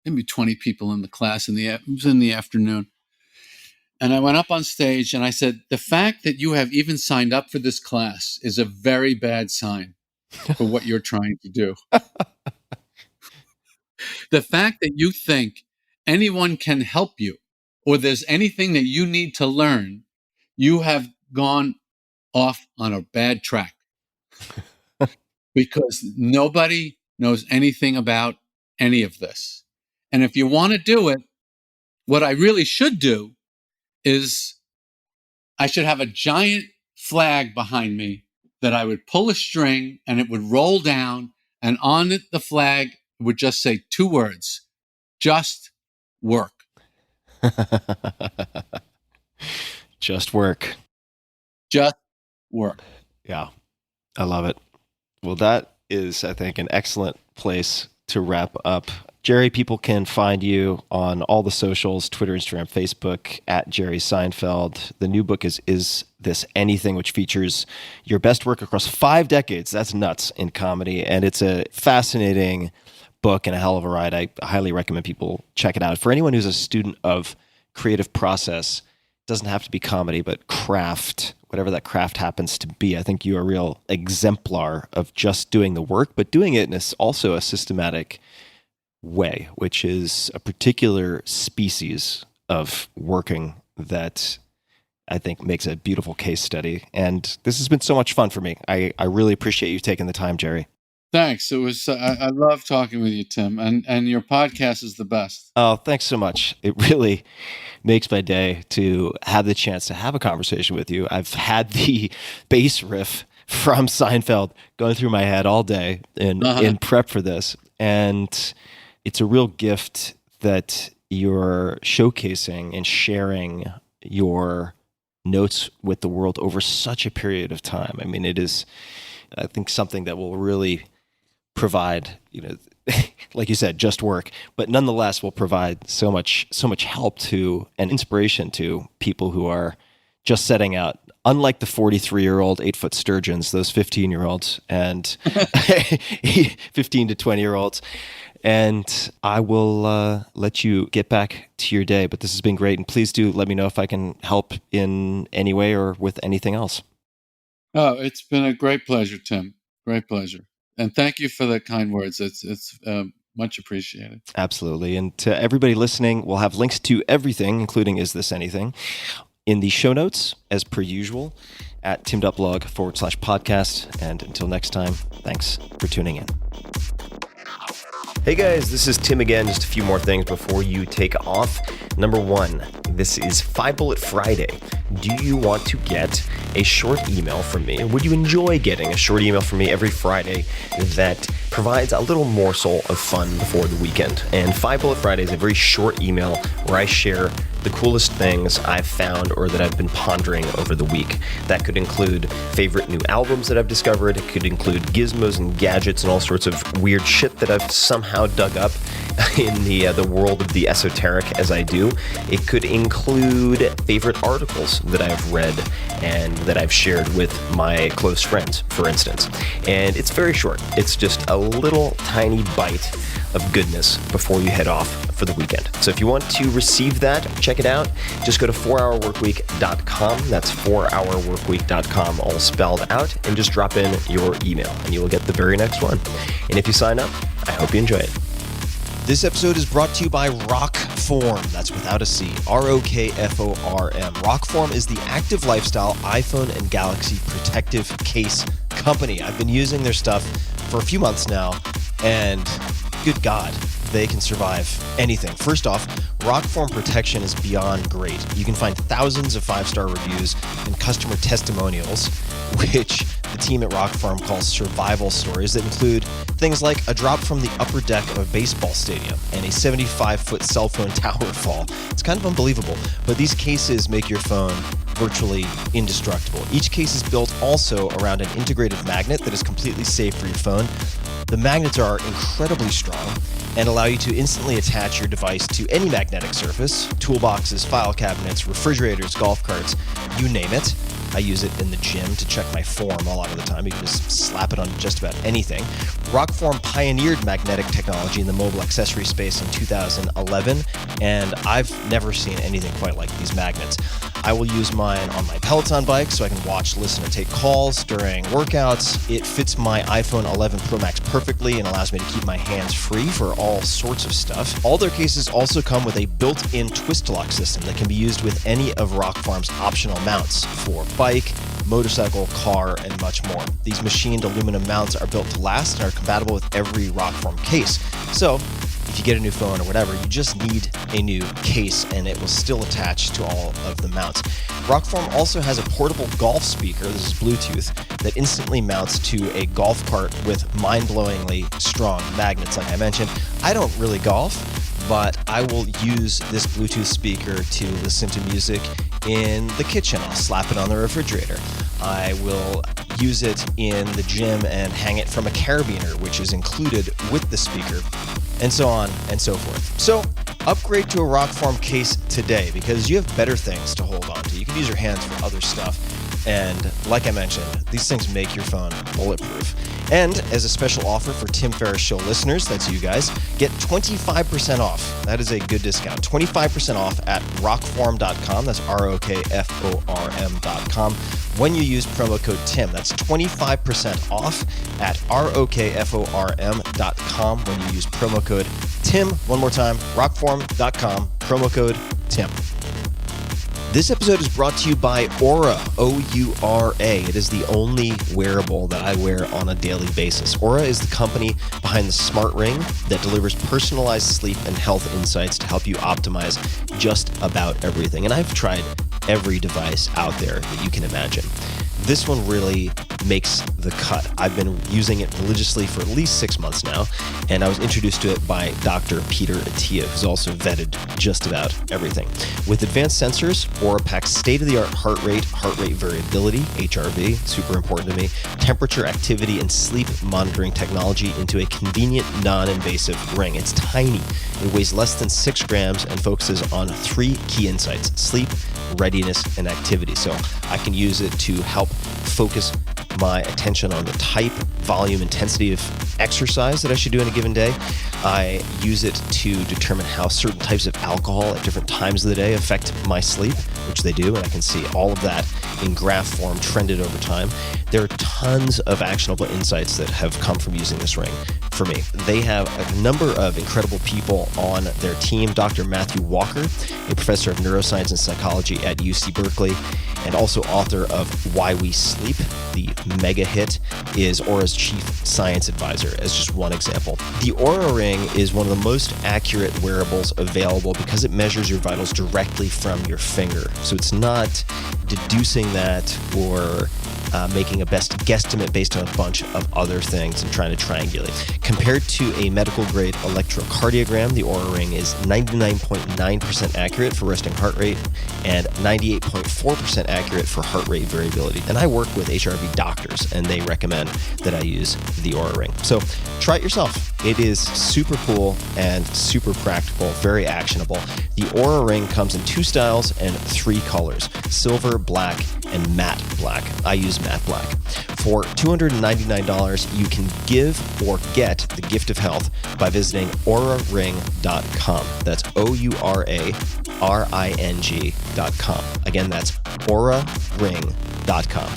maybe 20 people in the class. It was in the afternoon. And I went up on stage and I said, the fact that you have even signed up for this class is a very bad sign for what you're trying to do. The fact that you think anyone can help you or there's anything that you need to learn, you have gone off on a bad track because nobody knows anything about any of this. And if you want to do it, what I really should do is I should have a giant flag behind me that I would pull a string and it would roll down, and on it, the flag would just say 2 words: just work. Just work. Just work. Yeah, I love it. Well, that is, I think, an excellent place to wrap up. Jerry, people can find you on all the socials, Twitter, Instagram, Facebook, at Jerry Seinfeld. The new book is This Anything, which features your best work across 5 decades. That's nuts in comedy. And it's a fascinating book and a hell of a ride. I highly recommend people check it out. For anyone who's a student of creative process, it doesn't have to be comedy, but craft, whatever that craft happens to be. I think you're a real exemplar of just doing the work, but doing it in also a systematic way, which is a particular species of working that I think makes a beautiful case study. And this has been so much fun for me. I really appreciate you taking the time, Jerry. Thanks. It was I love talking with you, Tim, and your podcast is the best. Oh, thanks so much. It really makes my day to have the chance to have a conversation with you. I've had the bass riff from Seinfeld going through my head all day in prep for this, and it's a real gift that you're showcasing and sharing your notes with the world over such a period of time. I mean, it is, I think, something that will really provide, like you said, just work, but nonetheless will provide so much help to and inspiration to people who are just setting out. Unlike the 43-year-old 8-foot sturgeons, those 15-year-olds and 15 to 20-year-olds, And I will let you get back to your day. But this has been great. And please do let me know if I can help in any way or with anything else. Oh, it's been a great pleasure, Tim. Great pleasure. And thank you for the kind words. It's much appreciated. Absolutely. And to everybody listening, we'll have links to everything, including Is This Anything, in the show notes, as per usual, at tim.blog/podcast. And until next time, thanks for tuning in. Hey guys, this is Tim again. Just a few more things before you take off. Number one, this is 5 Bullet Friday. Do you want to get a short email from me? Would you enjoy getting a short email from me every Friday that provides a little morsel of fun before the weekend? And 5 Bullet Friday is a very short email where I share the coolest things I've found or that I've been pondering over the week. That could include favorite new albums that I've discovered. It could include gizmos and gadgets and all sorts of weird shit that I've somehow dug up in the world of the esoteric as I do. It could include favorite articles that I've read and that I've shared with my close friends, for instance. And it's very short. It's just a little tiny bite of goodness before you head off for the weekend. So if you want to receive that, check it out. Just go to 4hourworkweek.com. That's 4hourworkweek.com, all spelled out, and just drop in your email and you will get the very next one. And if you sign up, I hope you enjoy it. This episode is brought to you by Rockform. That's without a C. Rockform. Rockform is the active lifestyle iPhone and Galaxy protective case company. I've been using their stuff for a few months now, and good God, they can survive anything. First off, Rockform protection is beyond great. You can find thousands of 5-star reviews and customer testimonials, which the team at Rockform calls survival stories, that include things like a drop from the upper deck of a baseball stadium and a 75-foot cell phone tower fall. It's kind of unbelievable, but these cases make your phone virtually indestructible. Each case is built also around an integrated magnet that is completely safe for your phone. The magnets are incredibly strong and allow you to instantly attach your device to any magnetic surface: toolboxes, file cabinets, refrigerators, golf carts, you name it. I use it in the gym to check my form a lot of the time. You can just slap it on just about anything. Rockform pioneered magnetic technology in the mobile accessory space in 2011, and I've never seen anything quite like these magnets. I will use mine on my Peloton bike so I can watch, listen, and take calls during workouts. It fits my iPhone 11 Pro Max perfectly and allows me to keep my hands free for all sorts of stuff. All their cases also come with a built-in twist lock system that can be used with any of Rockform's optional mounts for bike, motorcycle, car, and much more. These machined aluminum mounts are built to last and are compatible with every Rockform case. So if you get a new phone or whatever, you just need a new case and it will still attach to all of the mounts. Rockform also has a portable golf speaker, this is Bluetooth, that instantly mounts to a golf cart with mind-blowingly strong magnets, like I mentioned. I don't really golf, but I will use this Bluetooth speaker to listen to music in the kitchen. I'll slap it on the refrigerator. I will use it in the gym and hang it from a carabiner, which is included with the speaker, and so on and so forth. So upgrade to a Rockform case today because you have better things to hold on to. You can use your hands for other stuff. And like I mentioned, these things make your phone bulletproof. And as a special offer for Tim Ferriss Show listeners, that's you guys, get 25% off. That is a good discount. 25% off at rockform.com. That's rockform.com. When you use promo code TIM, that's 25% off at rockform.com when you use promo code TIM. One more time, rockform.com, promo code TIM. This episode is brought to you by Aura, O-U-R-A. It is the only wearable that I wear on a daily basis. Aura is the company behind the smart ring that delivers personalized sleep and health insights to help you optimize just about everything. And I've tried every device out there that you can imagine. This one really makes the cut. I've been using it religiously for at least 6 months now, and I was introduced to it by Dr. Peter Attia, who's also vetted just about everything. With advanced sensors, Aura packs state-of-the-art heart rate variability, HRV, super important to me, temperature, activity, and sleep monitoring technology into a convenient, non-invasive ring. It's tiny. It weighs less than 6 grams and focuses on 3 key insights: sleep, readiness, and activity. So I can use it to help focus my attention on the type, volume, intensity of exercise that I should do in a given day. I use it to determine how certain types of alcohol at different times of the day affect my sleep, which they do, and I can see all of that in graph form trended over time. There are tons of actionable insights that have come from using this ring for me. They have a number of incredible people on their team. Dr. Matthew Walker, a professor of neuroscience and psychology at UC Berkeley, and also author of Why We Sleep, the mega hit, is Aura's chief science advisor, as just one example. The Aura Ring is one of the most accurate wearables available because it measures your vitals directly from your finger. So it's not deducing that or making a best guesstimate based on a bunch of other things and trying to triangulate. Compared to a medical grade electrocardiogram, the Aura Ring is 99.9% accurate for resting heart rate and 98.4% accurate for heart rate variability. And I work with HRV doctors, and they recommend that I use the Aura Ring. So try it yourself. It is super cool and super practical, very actionable. The Aura Ring comes in 2 styles and 3 colors: silver, black, and matte black. I use matte black. For $299, you can give or get the gift of health by visiting auraring.com. That's OURARING.com. Again, that's auraring.com.